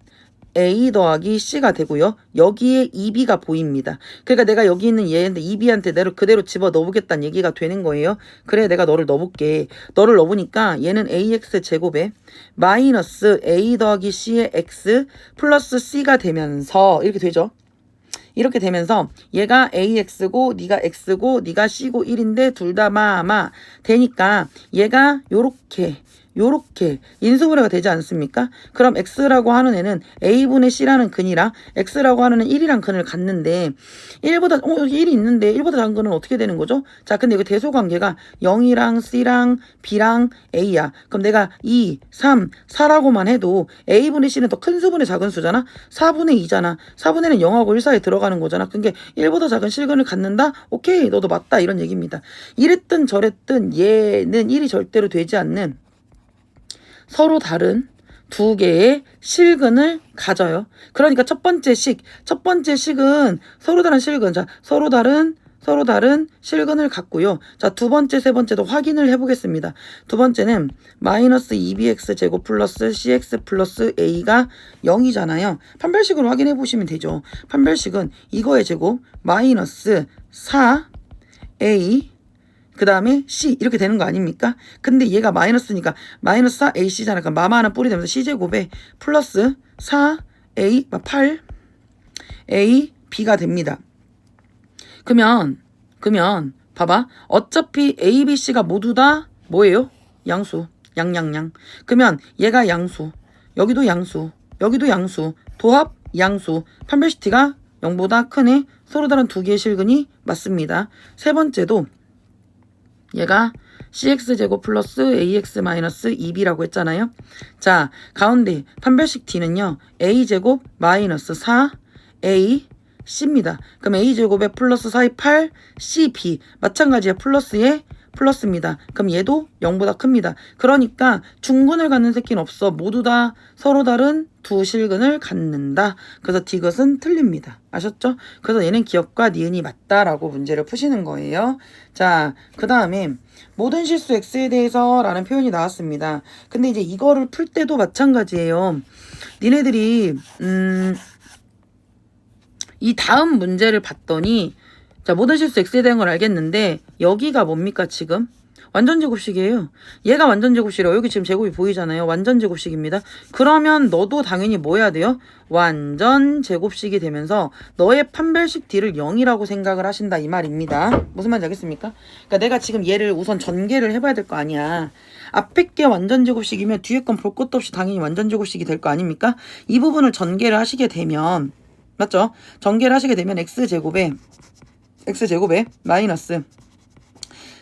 A 더하기 C가 되고요. 여기에 2B가 보입니다. 그러니까 내가 여기 있는 얘한테 2B한테 내가 그대로 집어 넣어보겠다는 얘기가 되는 거예요. 그래 내가 너를 넣어볼게. 너를 넣어보니까 얘는 AX 제곱에 마이너스 A 더하기 C의 X 플러스 C가 되면서 이렇게 되죠. 이렇게 되면서 얘가 AX고 네가 X고 네가 C고 1인데 둘 다 마마 되니까 얘가 요렇게 인수분해가 되지 않습니까? 그럼 X라고 하는 애는 A분의 C라는 근이랑 X라고 하는 애는 1이란 근을 갖는데 1보다 여기 1이 있는데 1보다 작은 거는 어떻게 되는 거죠? 자, 근데 이거 대소관계가 0이랑 C랑 B랑 A야. 그럼 내가 2, 3, 4라고만 해도 A분의 C는 더 큰 수분의 작은 수잖아? 4분의 2잖아. 4분의는 0하고 1 사이에 들어가는 거잖아. 그게 1보다 작은 실근을 갖는다? 오케이, 너도 맞다. 이런 얘기입니다. 이랬든 저랬든 얘는 1이 절대로 되지 않는 서로 다른 두 개의 실근을 가져요. 그러니까 첫 번째 식은 서로 다른 실근. 자, 서로 다른 실근을 갖고요. 자, 두 번째, 세 번째도 확인을 해보겠습니다. 두 번째는 마이너스 2bx 제곱 플러스 cx 플러스 a가 0이잖아요. 판별식으로 확인해 보시면 되죠. 판별식은 이거의 제곱 마이너스 4a 그 다음에 C 이렇게 되는 거 아닙니까? 근데 얘가 마이너스니까 마이너스 4AC잖아. 그러니까 마마 하나 뿌리 되면서 C제곱에 플러스 4A 8AB가 됩니다. 그러면 봐봐. 어차피 A, B, C가 모두 다 뭐예요? 양수. 양양양. 그러면 얘가 양수. 여기도 양수. 여기도 양수. 도합 양수. 판별식 T가 0보다 큰 애. 서로 다른 두 개의 실근이 맞습니다. 세 번째도 얘가 cx제곱 플러스 ax 마이너스 2b라고 했잖아요. 자, 가운데 판별식 d는요. a제곱 마이너스 4a c입니다. 그럼 a제곱에 플러스 4의 8 cb 마찬가지야. 플러스에 플러스입니다. 그럼 얘도 0보다 큽니다. 그러니까 중근을 갖는 새끼는 없어. 모두 다 서로 다른 두 실근을 갖는다. 그래서 디귿은 틀립니다. 아셨죠? 그래서 얘는 기억과 니은이 맞다라고 문제를 푸시는 거예요. 자, 그 다음에 모든 실수 x에 대해서 라는 표현이 나왔습니다. 근데 이제 이거를 풀 때도 마찬가지예요. 니네들이 이 다음 문제를 봤더니 자, 모든 실수 x에 대한 걸 알겠는데 여기가 뭡니까 지금? 완전 제곱식이에요. 얘가 완전 제곱식이라 여기 지금 제곱이 보이잖아요. 완전 제곱식입니다. 그러면 너도 당연히 뭐 해야 돼요? 완전 제곱식이 되면서 너의 판별식 d를 0이라고 생각을 하신다 이 말입니다. 무슨 말인지 알겠습니까? 그러니까 내가 지금 얘를 우선 전개를 해봐야 될 거 아니야. 앞에 게 완전 제곱식이면 뒤에 건 볼 것도 없이 당연히 완전 제곱식이 될 거 아닙니까? 이 부분을 전개를 하시게 되면 맞죠? 전개를 하시게 되면 x제곱에 마이너스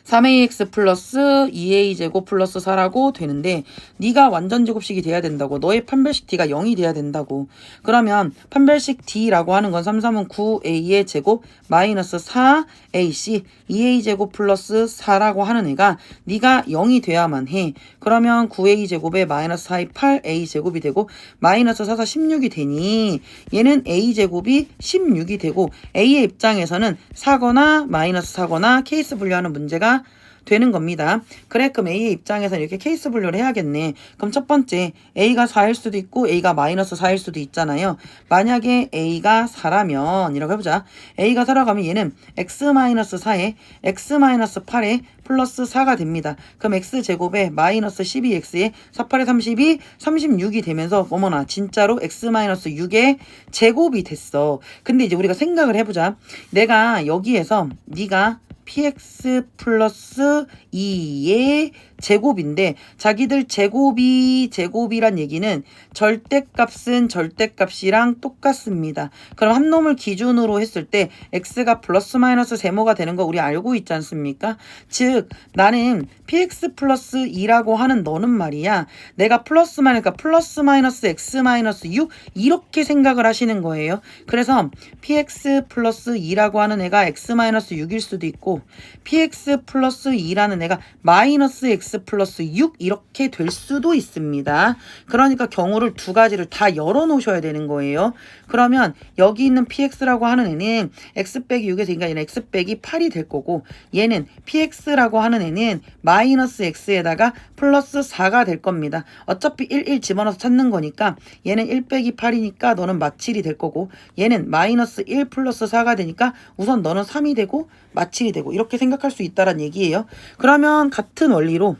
3ax 플러스 2a제곱 플러스 4라고 되는데 네가 완전 제곱식이 돼야 된다고. 너의 판별식 d가 0이 돼야 된다고. 그러면 판별식 d라고 하는 건 3, 3은 9a의 제곱 마이너스 4ac 2a제곱 플러스 4라고 하는 애가 네가 0이 돼야만 해. 그러면 9a제곱에 마이너스 4의 8a제곱이 되고 마이너스 4, 4, 16이 되니 얘는 a제곱이 16이 되고 a의 입장에서는 4거나 마이너스 4거나 케이스 분류하는 문제가 되는 겁니다. 그래, 그럼 A의 입장에서는 이렇게 케이스 분류를 해야겠네. 그럼 첫 번째, A가 4일 수도 있고 A가 마이너스 4일 수도 있잖아요. 만약에 A가 4라면 이라고 해보자. A가 4라고 하면 얘는 X-4에 X-8에 플러스 4가 됩니다. 그럼 X제곱에 마이너스 12X에 4, 8에 32, 36이 되면서 어머나 진짜로 X-6의 제곱이 됐어. 근데 이제 우리가 생각을 해보자. 내가 여기에서 네가 px 플러스 2의 제곱인데 자기들 제곱이란 얘기는 절대값은 절대값이랑 똑같습니다. 그럼 한 놈을 기준으로 했을 때 x가 플러스 마이너스 세모가 되는 거 우리 알고 있지 않습니까? 즉 나는 px 플러스 2라고 하는 너는 말이야. 내가 플러스 마이너스 x 마이너스 6 이렇게 생각을 하시는 거예요. 그래서 px 플러스 2라고 하는 애가 x 마이너스 6일 수도 있고 px 플러스 2라는 애가 마이너스 x 플러스 6 이렇게 될 수도 있습니다. 그러니까 경우를 두 가지를 다 열어 놓으셔야 되는 거예요. 그러면 여기 있는 px라고 하는 애는 x 빼기 6에서 그러니까 얘는 x 빼기 8이 될 거고 얘는 px라고 하는 애는 마이너스 x에다가 플러스 4가 될 겁니다. 어차피 1 집어넣어서 찾는 거니까 얘는 1 빼기 8이니까 너는 마7이 될 거고 얘는 마이너스 1 플러스 4가 되니까 우선 너는 3이 되고 마7이 되고 이렇게 생각할 수 있다는 얘기예요. 그러면 같은 원리로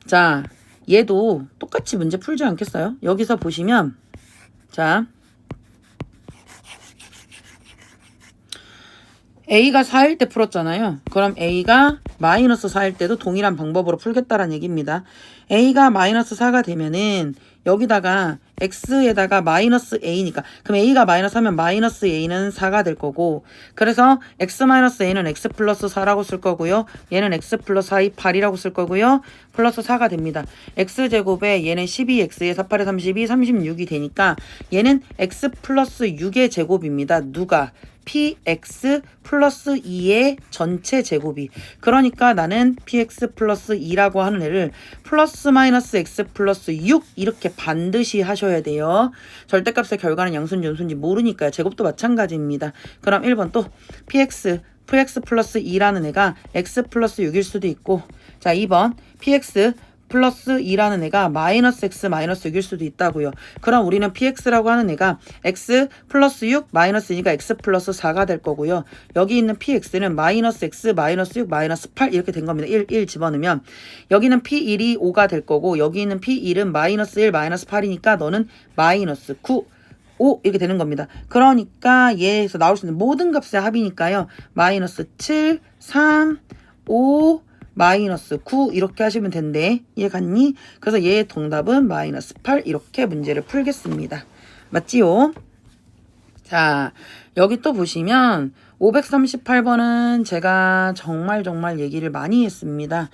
자 얘도 똑같이 문제 풀지 않겠어요? 여기서 보시면 자 A가 4일 때 풀었잖아요. 그럼 A가 마이너스 4일 때도 동일한 방법으로 풀겠다라는 얘기입니다. A가 마이너스 4가 되면은 여기다가 X에다가 마이너스 A니까 그럼 A가 마이너스 하면 마이너스 A는 4가 될 거고 그래서 X 마이너스 A는 X 플러스 4라고 쓸 거고요. 얘는 X 플러스 4이 8이라고 쓸 거고요. 플러스 4가 됩니다. X제곱에 얘는 12X에 4, 8에 32, 36이 되니까 얘는 X 플러스 6의 제곱입니다. 누가? px 플러스 2의 전체 제곱이. 그러니까 나는 px 플러스 2라고 하는 애를 플러스 마이너스 x 플러스 6 이렇게 반드시 하셔야 돼요. 절대값의 결과는 양수인지 음수인지 모르니까요. 제곱도 마찬가지입니다. 그럼 1번 또 px 플러스 2라는 애가 x 플러스 6일 수도 있고 자 2번 px 플러스 2라는 애가 마이너스 x 마이너스 6일 수도 있다고요. 그럼 우리는 px라고 하는 애가 x 플러스 6 마이너스니까 x 플러스 4가 될 거고요. 여기 있는 px는 마이너스 x 마이너스 6 마이너스 8 이렇게 된 겁니다. 1 집어넣으면 여기는 p1이 5가 될 거고 여기 있는 p1은 마이너스 1 마이너스 8이니까 너는 마이너스 9 5 이렇게 되는 겁니다. 그러니까 얘에서 나올 수 있는 모든 값의 합이니까요. 마이너스 7 3 5 마이너스 9 이렇게 하시면 된대. 이해 갔니? 그래서 얘의 정답은 마이너스 8 이렇게 문제를 풀겠습니다. 맞지요? 자 여기 또 보시면 538번은 제가 정말 얘기를 많이 했습니다.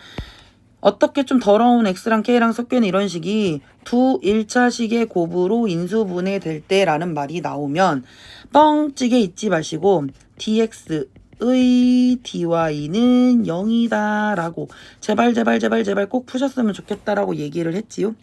어떻게 좀 더러운 X랑 K랑 섞여 있는 이런 식이 두 1차식의 곱으로 인수분해 될 때라는 말이 나오면 뻥찌개 잊지 마시고 dx의 dy는 0이다 라고 제발 꼭 푸셨으면 좋겠다라고 얘기를 했지요.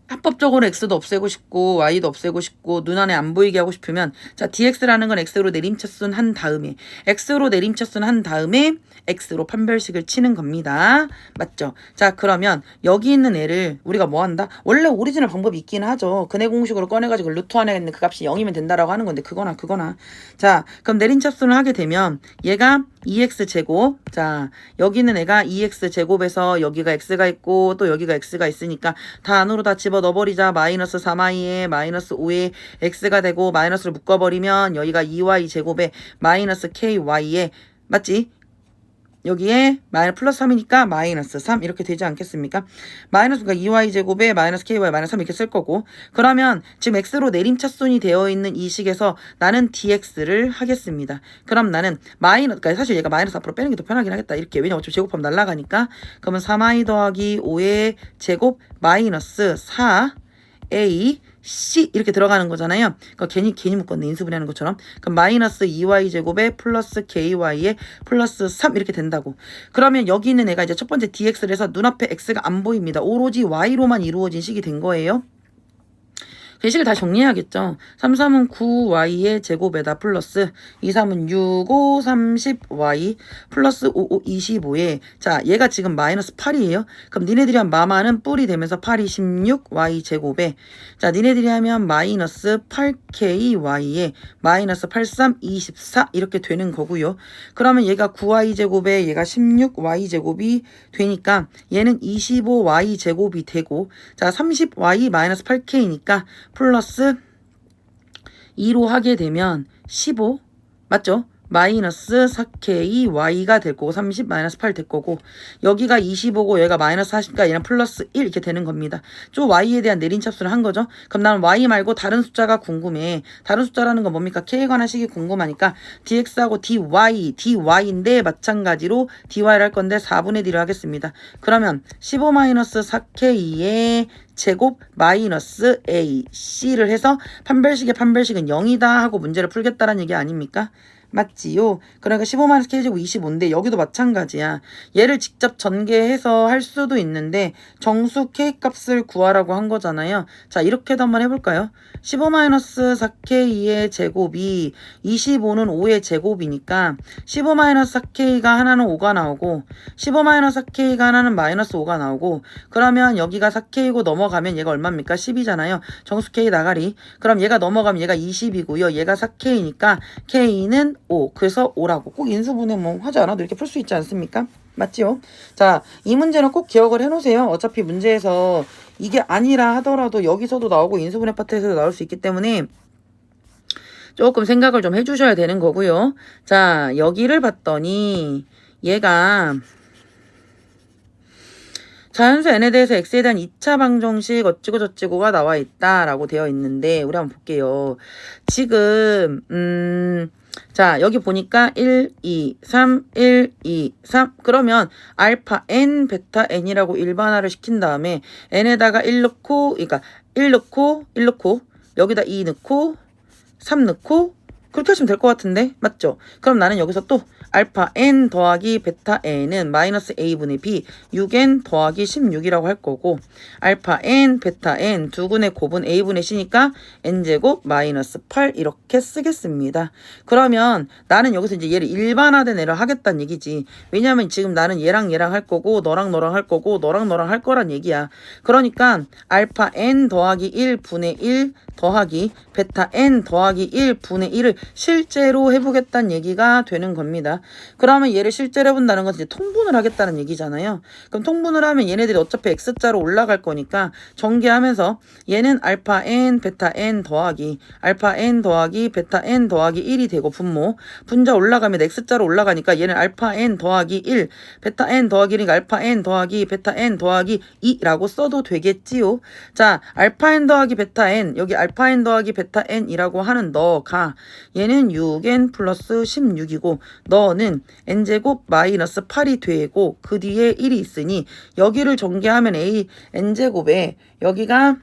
합법적으로 x도 없애고 싶고 y도 없애고 싶고 눈안에 안 보이게 하고 싶으면 자 dx라는 건 x로 내림차순 한 다음에 x로 판별식을 치는 겁니다. 맞죠? 자 그러면 여기 있는 애를 우리가 뭐 한다? 원래 오리지널 방법이 있긴 하죠. 근해 공식으로 꺼내가지고 루트 안에 있는 그 값이 0이면 된다라고 하는 건데 그거나 자 그럼 내림차순을 하게 되면 얘가 2x제곱 자 여기 있는 애가 2x제곱에서 여기가 x가 있고 또 여기가 x가 있으니까 다 안으로 다 집어 넣어버리자. 마이너스 3y에 마이너스 5에 x가 되고 마이너스를 묶어버리면 여기가 2y 제곱에 마이너스 ky에 맞지? 여기에 플러스 3이니까 마이너스 3 이렇게 되지 않겠습니까? 마이너스가 2y 제곱에 마이너스 ky 마이너스 3 이렇게 쓸 거고 그러면 지금 x로 내림차순이 되어 있는 이 식에서 나는 dx를 하겠습니다. 그럼 나는 그러니까 사실 얘가 마이너스 앞으로 빼는 게 더 편하긴 하겠다. 이렇게 왜냐면 어차피 제곱하면 날라가니까 그러면 3y 더하기 5의 제곱 마이너스 4a C 이렇게 들어가는 거잖아요. 그러니까 괜히 묶었네. 인수분해하는 것처럼. 그럼 마이너스 2y 제곱에 플러스 ky에 플러스 3 이렇게 된다고. 그러면 여기 있는 애가 이제 첫 번째 dx를 해서 눈앞에 x가 안 보입니다. 오로지 y로만 이루어진 식이 된 거예요. 그 식을 다 정리해야겠죠. 3, 3은 9y의 제곱에다 플러스 2, 3은 6, 5, 30y 플러스 5, 5, 25에 자 얘가 지금 마이너스 8이에요. 그럼 니네들이 한 마마는 뿔이 되면서 8이 16y 제곱에 자 니네들이 하면 마이너스 8ky에 마이너스 83, 24 이렇게 되는 거고요. 그러면 얘가 9y 제곱에 얘가 16y 제곱이 되니까 얘는 25y 제곱이 되고 자 30y 마이너스 8k니까 플러스 2로 하게 되면 15 맞죠? 마이너스 4k y가 될 거고 30 마이너스 8 될 거고 여기가 25고 여기가 마이너스 40가 얘랑 플러스 1 이렇게 되는 겁니다. 좀 y에 대한 내림차순을 한 거죠. 그럼 나는 y 말고 다른 숫자가 궁금해. 다른 숫자라는 건 뭡니까? k에 관한 식이 궁금하니까 dx하고 dy인데 마찬가지로 dy를 할 건데 4분의 d를 하겠습니다. 그러면 15 마이너스 4k의 제곱 마이너스 a c를 해서 판별식은 0이다 하고 문제를 풀겠다라는 얘기 아닙니까? 맞지요? 그러니까 15-K제곱 25인데 여기도 마찬가지야. 얘를 직접 전개해서 할 수도 있는데 정수 K값을 구하라고 한 거잖아요. 자 이렇게도 한번 해볼까요? 15-4K의 제곱이 25는 5의 제곱이니까 15-4K가 하나는 5가 나오고 15-4K가 하나는 마이너스 5가 나오고 그러면 여기가 4K고 넘어가면 얘가 얼마입니까? 10이잖아요. 정수 K 나가리. 그럼 얘가 넘어가면 얘가 20이고요. 얘가 4K니까 K는 5. 그래서 5라고. 꼭 인수분해 뭐 하지 않아도 이렇게 풀 수 있지 않습니까? 맞지요? 자, 이 문제는 꼭 기억을 해놓으세요. 어차피 문제에서 이게 아니라 하더라도 여기서도 나오고 인수분해 파트에서도 나올 수 있기 때문에 조금 생각을 좀 해주셔야 되는 거고요. 자, 여기를 봤더니 얘가 자연수 n에 대해서 x에 대한 2차 방정식 어찌고 저찌고가 나와 있다라고 되어 있는데 우리 한번 볼게요. 지금 자 여기 보니까 1, 2, 3, 1, 2, 3 그러면 알파 n, 베타 n이라고 일반화를 시킨 다음에 n에다가 1 넣고 그러니까 1 넣고 여기다 2 넣고 3 넣고 그렇게 하시면 될 것 같은데 맞죠? 그럼 나는 여기서 또 알파 n 더하기 베타 n은 마이너스 a분의 b 6n 더하기 16이라고 할 거고 알파 n 베타 n 두근의 곱은 a분의 c니까 n제곱 마이너스 8 이렇게 쓰겠습니다. 그러면 나는 여기서 이제 얘를 일반화된 애를 하겠다는 얘기지. 왜냐면 지금 나는 얘랑 할 거고 너랑 할 거고 너랑 할 거란 얘기야. 그러니까 알파 n 더하기 1분의 1 더하기 베타 n 더하기 1분의 1을 실제로 해보겠다는 얘기가 되는 겁니다. 그러면 얘를 실제로 해본다는 건 이제 통분을 하겠다는 얘기잖아요. 그럼 통분을 하면 얘네들이 어차피 x자로 올라갈 거니까 전개하면서 얘는 알파 n 베타 n 더하기 알파 n 더하기 베타 n 더하기 1이 되고 분자 올라가면 x자로 올라가니까 얘는 알파 n 더하기 1 베타 n 더하기 1이니까 알파 n 더하기 베타 n 더하기 2라고 써도 되겠지요. 자, 알파 n 더하기 베타 n, 여기 알파 n 더하기 베타 n이라고 하는 너가 얘는 6n 플러스 16이고 너는 n제곱 마이너스 8이 되고 그 뒤에 1이 있으니 여기를 전개하면 a n제곱에 여기가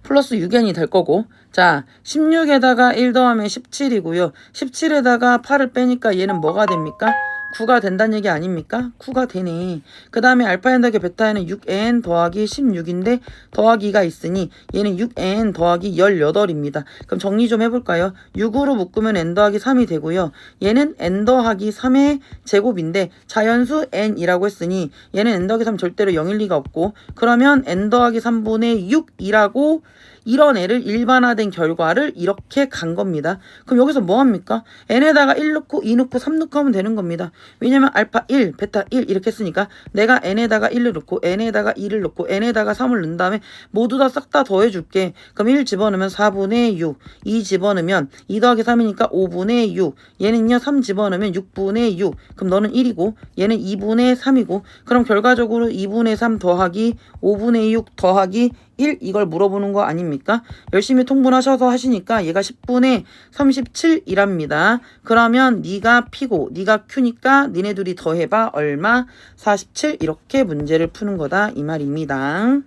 플러스 6n이 될 거고, 자 16에다가 1 더하면 17이고요. 17에다가 8을 빼니까 얘는 뭐가 됩니까? 9가 된다는 얘기 아닙니까? 9가 되네. 그 다음에 알파 n 더하기 베타 n은 6n 더하기 16인데 더하기가 있으니 얘는 6n 더하기 18입니다. 그럼 정리 좀 해볼까요? 6으로 묶으면 n 더하기 3이 되고요. 얘는 n 더하기 3의 제곱인데 자연수 n이라고 했으니 얘는 n 더하기 3 절대로 0일 리가 없고, 그러면 n 더하기 3분의 6이라고 이런 애를 일반화된 결과를 이렇게 간 겁니다. 그럼 여기서 뭐 합니까? n에다가 1 넣고 2 넣고 3 넣고 하면 되는 겁니다. 왜냐면 알파 1, 베타 1 이렇게 했으니까 내가 n에다가 1을 넣고 n에다가 2를 넣고 n에다가 3을 넣은 다음에 모두 다 싹 다 더해줄게. 그럼 1 집어넣으면 4분의 6, 2 집어넣으면 2 더하기 3이니까 5분의 6, 얘는요 3 집어넣으면 6분의 6, 그럼 너는 1이고 얘는 2분의 3이고, 그럼 결과적으로 2분의 3 더하기 5분의 6 더하기 1 이걸 물어보는 거 아닙니까? 열심히 통분하셔서 하시니까 얘가 10분의 37이랍니다. 그러면 네가 P고 네가 Q니까 니네 둘이 더해봐 얼마? 47 이렇게 문제를 푸는 거다 이 말입니다.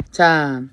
자,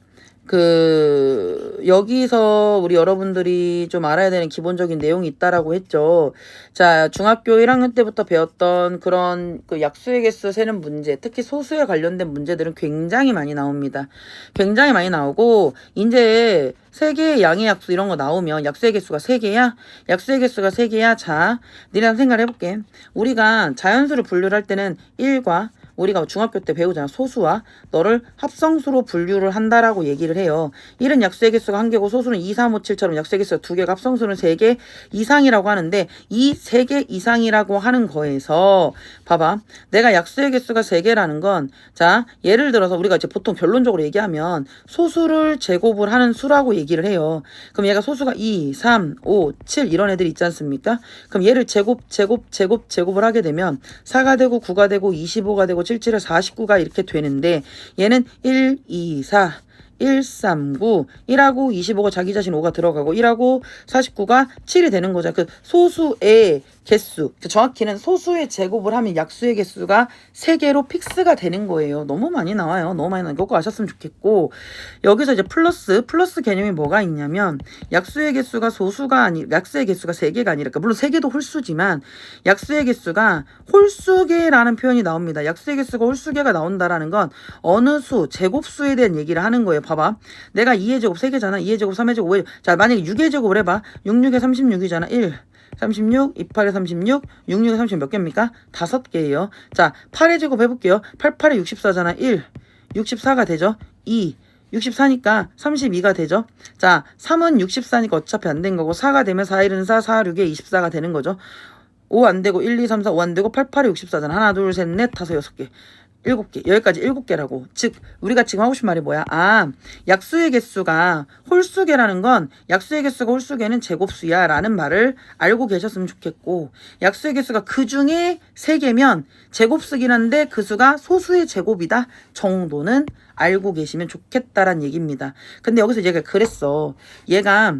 여기서 우리 여러분들이 좀 알아야 되는 기본적인 내용이 있다라고 했죠. 자, 중학교 1학년 때부터 배웠던 그런 약수의 개수 세는 문제, 특히 소수에 관련된 문제들은 굉장히 많이 나옵니다. 굉장히 많이 나오고, 이제 3개의 양의 약수 이런 거 나오면 약수의 개수가 3개야? 약수의 개수가 3개야? 자, 니랑 생각을 해볼게. 우리가 자연수를 분류를 할 때는 1과 우리가 중학교 때 배우잖아. 소수와 너를 합성수로 분류를 한다라고 얘기를 해요. 1은 약수의 개수가 1개고 소수는 2, 3, 5, 7처럼 약수의 개수가 2개고 합성수는 3개 이상이라고 하는데, 이 3개 이상이라고 하는 거에서 봐봐. 내가 약수의 개수가 3개라는 건, 자 예를 들어서 우리가 이제 보통 결론적으로 얘기하면 소수를 제곱을 하는 수라고 얘기를 해요. 그럼 얘가 소수가 2, 3, 5, 7 이런 애들이 있지 않습니까? 그럼 얘를 제곱을 하게 되면 4가 되고 9가 되고 25가 되고 7, 7에 49가 이렇게 되는데, 얘는 1, 2, 4 1, 3, 9 1하고 25가 자기 자신 5가 들어가고 1하고 49가 7이 되는 거죠. 그 소수의 개수, 정확히는 소수의 제곱을 하면 약수의 개수가 3개로 픽스가 되는 거예요. 너무 많이 나와요. 너무 많이 나와요. 그거 아셨으면 좋겠고, 여기서 이제 플러스 개념이 뭐가 있냐면, 약수의 개수가 약수의 개수가 3개가 아니라, 물론 3개도 홀수지만 약수의 개수가 홀수계라는 표현이 나옵니다. 약수의 개수가 홀수계가 나온다라는 건 어느 수, 제곱수에 대한 얘기를 하는 거예요. 봐봐. 내가 2의 제곱 3개잖아. 2의 제곱, 3의 제곱, 5의 제곱. 자, 만약에 6의 제곱을 해봐. 6, 6에 36이잖아. 1, 36, 2, 8에 36, 6, 6에 30 몇 개입니까? 5개예요. 자, 8의 제곱 해볼게요. 8, 8에 64잖아. 1, 64가 되죠. 2, 64니까 32가 되죠. 자, 3은 64니까 어차피 안 된 거고, 4가 되면 4, 1은 4, 4, 6에 24가 되는 거죠. 5 안 되고 1, 2, 3, 4, 5 안 되고 8, 8에 64잖아. 하나, 둘, 셋, 넷, 다섯, 6개. 7개. 여기까지 7개라고. 즉 우리가 지금 하고 싶은 말이 뭐야? 약수의 개수가 홀수계라는 건, 약수의 개수가 홀수계는 제곱수야 라는 말을 알고 계셨으면 좋겠고, 약수의 개수가 그 중에 3개면 제곱수긴 한데 그 수가 소수의 제곱이다 정도는 알고 계시면 좋겠다란 얘기입니다. 근데 여기서 얘가 그랬어. 얘가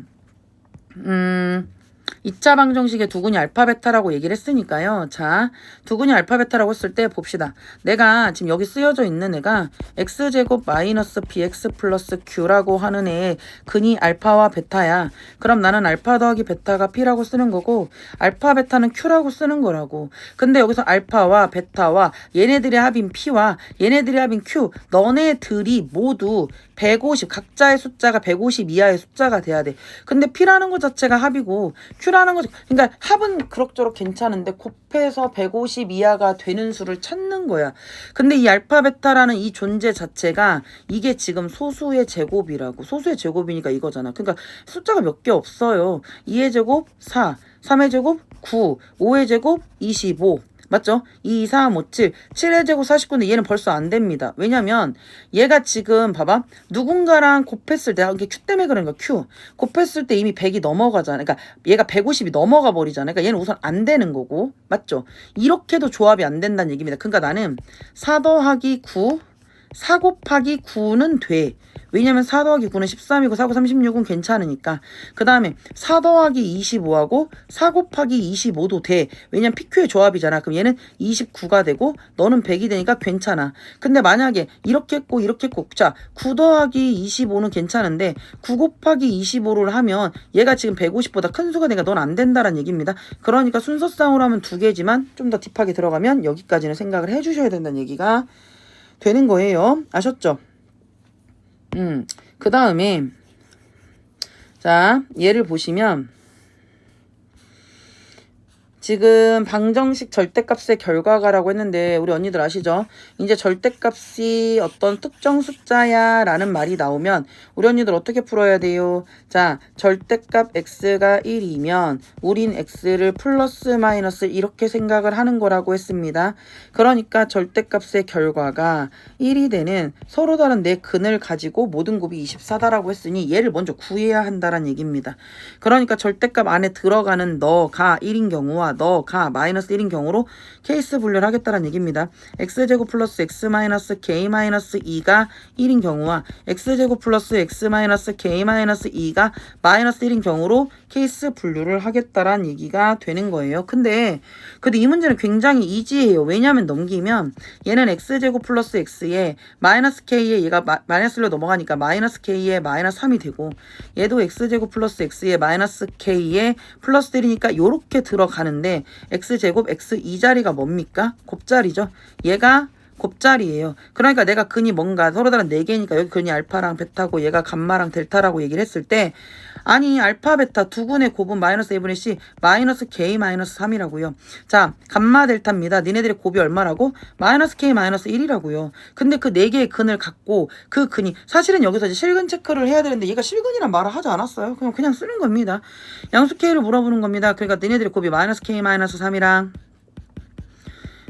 2차 방정식의 두근이 알파 베타라고 얘기를 했으니까요. 자, 두근이 알파 베타라고 했을 때 봅시다. 내가 지금 여기 쓰여져 있는 애가 x제곱 마이너스 bx 플러스 q라고 하는 애의 근이 알파와 베타야. 그럼 나는 알파 더하기 베타가 p라고 쓰는 거고, 알파 베타는 q라고 쓰는 거라고. 근데 여기서 알파와 베타와 얘네들의 합인 p와 얘네들의 합인 q, 너네들이 모두 150 각자의 숫자가 150 이하의 숫자가 돼야 돼. 근데 P라는 것 자체가 합이고 Q라는 것 그러니까 합은 그럭저럭 괜찮은데 곱해서 150 이하가 되는 수를 찾는 거야. 근데 이 알파 베타라는 이 존재 자체가 이게 지금 소수의 제곱이라고. 소수의 제곱이니까 이거잖아. 그러니까 숫자가 몇 개 없어요. 2의 제곱 4, 3의 제곱 9, 5의 제곱 25. 맞죠? 2, 3, 5, 7. 7의 제곱 49인데 얘는 벌써 안 됩니다. 왜냐면 얘가 지금 봐봐. 누군가랑 곱했을 때 이게 Q 때문에 그런 거야. Q. 곱했을 때 이미 100이 넘어가잖아. 그러니까 얘가 150이 넘어가 버리잖아. 그러니까 얘는 우선 안 되는 거고. 맞죠? 이렇게도 조합이 안 된다는 얘기입니다. 그러니까 나는 4 더하기 9, 4 곱하기 9는 돼. 왜냐면 4 더하기 9는 13이고 4고 36은 괜찮으니까. 그 다음에 4 더하기 25하고 4 곱하기 25도 돼. 왜냐면 PQ의 조합이잖아. 그럼 얘는 29가 되고 너는 100이 되니까 괜찮아. 근데 만약에 이렇게 했고 이렇게 했고 자 9 더하기 25는 괜찮은데 9 곱하기 25를 하면 얘가 지금 150보다 큰 수가 되니까 넌 안 된다는 얘기입니다. 그러니까 순서상으로 하면 두 개지만 좀 더 딥하게 들어가면 여기까지는 생각을 해주셔야 된다는 얘기가 되는 거예요. 아셨죠? 그 다음에 자 얘를 보시면 지금 방정식 절대값의 결과가라고 했는데 우리 언니들 아시죠? 이제 절대값이 어떤 특정 숫자야 라는 말이 나오면 우리 언니들 어떻게 풀어야 돼요? 자 절대값 x가 1이면 우린 x를 플러스 마이너스 이렇게 생각을 하는 거라고 했습니다. 그러니까 절대값의 결과가 1이 되는 서로 다른 네 근을 가지고 모든 곱이 24다라고 했으니 얘를 먼저 구해야 한다는 얘기입니다. 그러니까 절대값 안에 들어가는 너가 1인 경우와 너가 마이너스 1인 경우로 케이스 분류를 하겠다는 얘기입니다. x제곱 플러스 x 마이너스 k 마이너스 2가 1인 경우와 x제곱 플러스 x 마이너스 k 마이너스 2가 마이너스 1인 경우로 케이스 분류를 하겠다란 얘기가 되는 거예요. 근데 이 문제는 굉장히 이지해요. 왜냐하면 넘기면 얘는 x제곱 플러스 x에 마이너스 k에 얘가 마이너스 1로 넘어가니까 마이너스 k에 마이너스 3이 되고 얘도 x제곱 플러스 x에 마이너스 k에 플러스 1이니까 요렇게 들어가는데 x제곱 x 이 자리가 뭡니까? 곱자리죠. 얘가 곱자리예요. 그러니까 내가 근이 뭔가 서로 다른 4개니까 여기 근이 알파랑 베타고 얘가 감마랑 델타라고 얘기를 했을 때 아니 알파 베타 두 근의 곱은 마이너스 A분의 C 마이너스 K 마이너스 3이라고요. 자 감마 델타입니다. 니네들의 곱이 얼마라고? 마이너스 K 마이너스 1이라고요. 근데 그 4개의 근을 갖고 그 근이 사실은 여기서 이제 실근 체크를 해야 되는데 얘가 실근이란 말을 하지 않았어요. 그냥 쓰는 겁니다. 양수 K를 물어보는 겁니다. 그러니까 니네들의 곱이 마이너스 K 마이너스 3이랑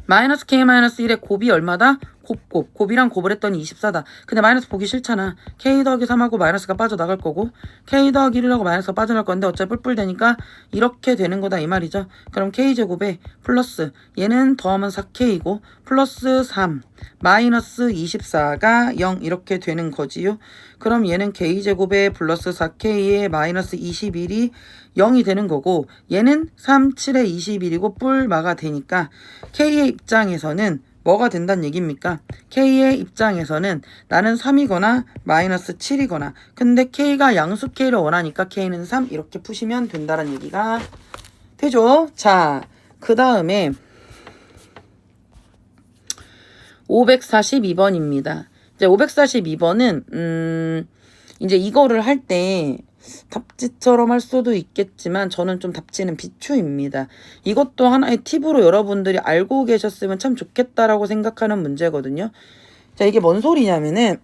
마이너스 K-1의 곱이 얼마다? 곱이랑 곱을 했더니 24다. 근데 마이너스 보기 싫잖아. K 더하기 3하고 마이너스가 빠져나갈 거고 K 더하기 1하고 마이너스가 빠져나갈 건데 어차피 뿔뿔 되니까 이렇게 되는 거다 이 말이죠. 그럼 K제곱에 플러스 얘는 더하면 4K이고 플러스 3 마이너스 24가 0 이렇게 되는 거지요. 그럼 얘는 K제곱에 플러스 4K에 마이너스 21이 0이 되는 거고 얘는 3, 7에 21이고 뿔마가 되니까 K의 입장에서는 뭐가 된다는 얘기입니까? K의 입장에서는 나는 3이거나 마이너스 7이거나 근데 K가 양수 K를 원하니까 K는 3 이렇게 푸시면 된다는 얘기가 되죠. 자, 그 다음에 542번입니다. 이제 542번은 이제 이거를 할 때 답지처럼 할 수도 있겠지만 저는 좀 답지는 비추입니다. 이것도 하나의 팁으로 여러분들이 알고 계셨으면 참 좋겠다라고 생각하는 문제거든요. 자, 이게 뭔 소리냐면은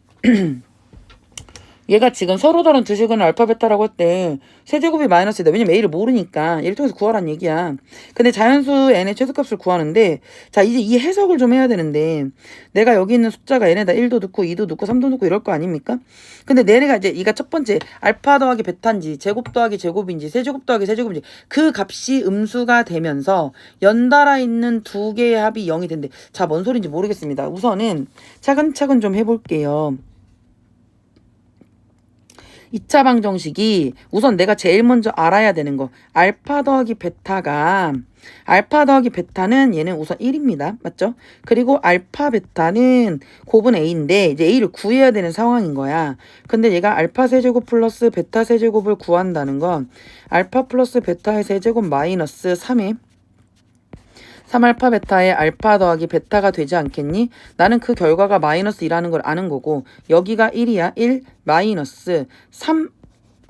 얘가 지금 서로 다른 두 식은 알파 베타라고 할 때 세제곱이 마이너스다. 왜냐면 A를 모르니까 얘를 통해서 구하라는 얘기야. 근데 자연수 n의 최소값을 구하는데 자 이제 이 해석을 좀 해야 되는데 내가 여기 있는 숫자가 n에다 1도 넣고 2도 넣고 3도 넣고 이럴 거 아닙니까? 근데 내가 이제 이가 첫 번째 알파 더하기 베타인지 제곱 더하기 제곱인지 세제곱 더하기 세제곱인지 그 값이 음수가 되면서 연달아 있는 두 개의 합이 0이 된대. 자, 뭔 소리인지 모르겠습니다. 우선은 차근차근 좀 해볼게요. 2차 방정식이 우선 내가 제일 먼저 알아야 되는 거 알파 더하기 베타는 얘는 우선 1입니다. 맞죠? 그리고 알파 베타는 곱은 A인데 이제 A를 구해야 되는 상황인 거야. 근데 얘가 알파 세제곱 플러스 베타 세제곱을 구한다는 건 알파 플러스 베타의 세제곱 마이너스 3에 3알파 베타의 알파 더하기 베타가 되지 않겠니? 나는 그 결과가 마이너스 2라는 걸 아는 거고 여기가 1이야. 1 마이너스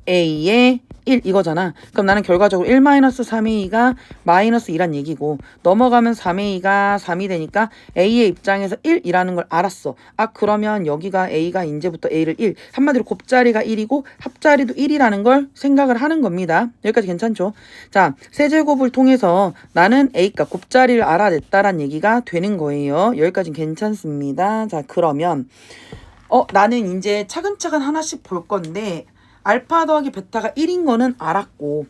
3a의 1 이거잖아. 그럼 나는 결과적으로 1 마이너스 3a가 마이너스 2란 얘기고 넘어가면 3a가 3이 되니까 a의 입장에서 1이라는 걸 알았어. 아 그러면 여기가 a가 이제부터 a를 1 한마디로 곱자리가 1이고 합자리도 1이라는 걸 생각을 하는 겁니다. 여기까지 괜찮죠? 자 세제곱을 통해서 나는 a값 곱자리를 알아냈다란 얘기가 되는 거예요. 여기까지는 괜찮습니다. 자 그러면 나는 이제 차근차근 하나씩 볼 건데 알파 더하기 베타가 1인 거는 알았고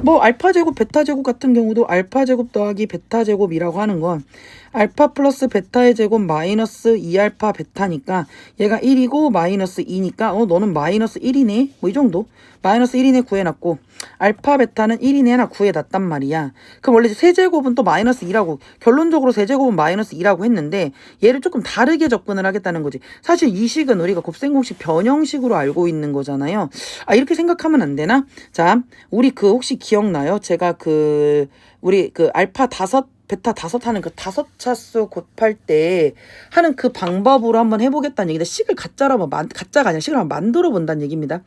뭐 알파 제곱 베타 제곱 같은 경우도 알파 제곱 더하기 베타 제곱이라고 하는 건 알파 플러스 베타의 제곱 마이너스 2알파 베타니까 얘가 1이고 마이너스 2니까 너는 마이너스 1이네 뭐 이 정도 마이너스 1이네 구해놨고 알파 베타는 1이네 하나 구해놨단 말이야. 그럼 원래 세제곱은 또 마이너스 2라고 결론적으로 세제곱은 마이너스 2라고 했는데 얘를 조금 다르게 접근을 하겠다는 거지. 사실 이 식은 우리가 곱셈공식 변형식으로 알고 있는 거잖아요. 아 이렇게 생각하면 안 되나? 자 우리 그 혹시 기억나요? 제가 우리 알파 다섯 베타 다섯 하는 그 다섯 차수 곱할 때 하는 그 방법으로 한번 해보겠다는 얘기인데 식을 가짜가 아니라 식을 한번 만들어 본다는 얘기입니다.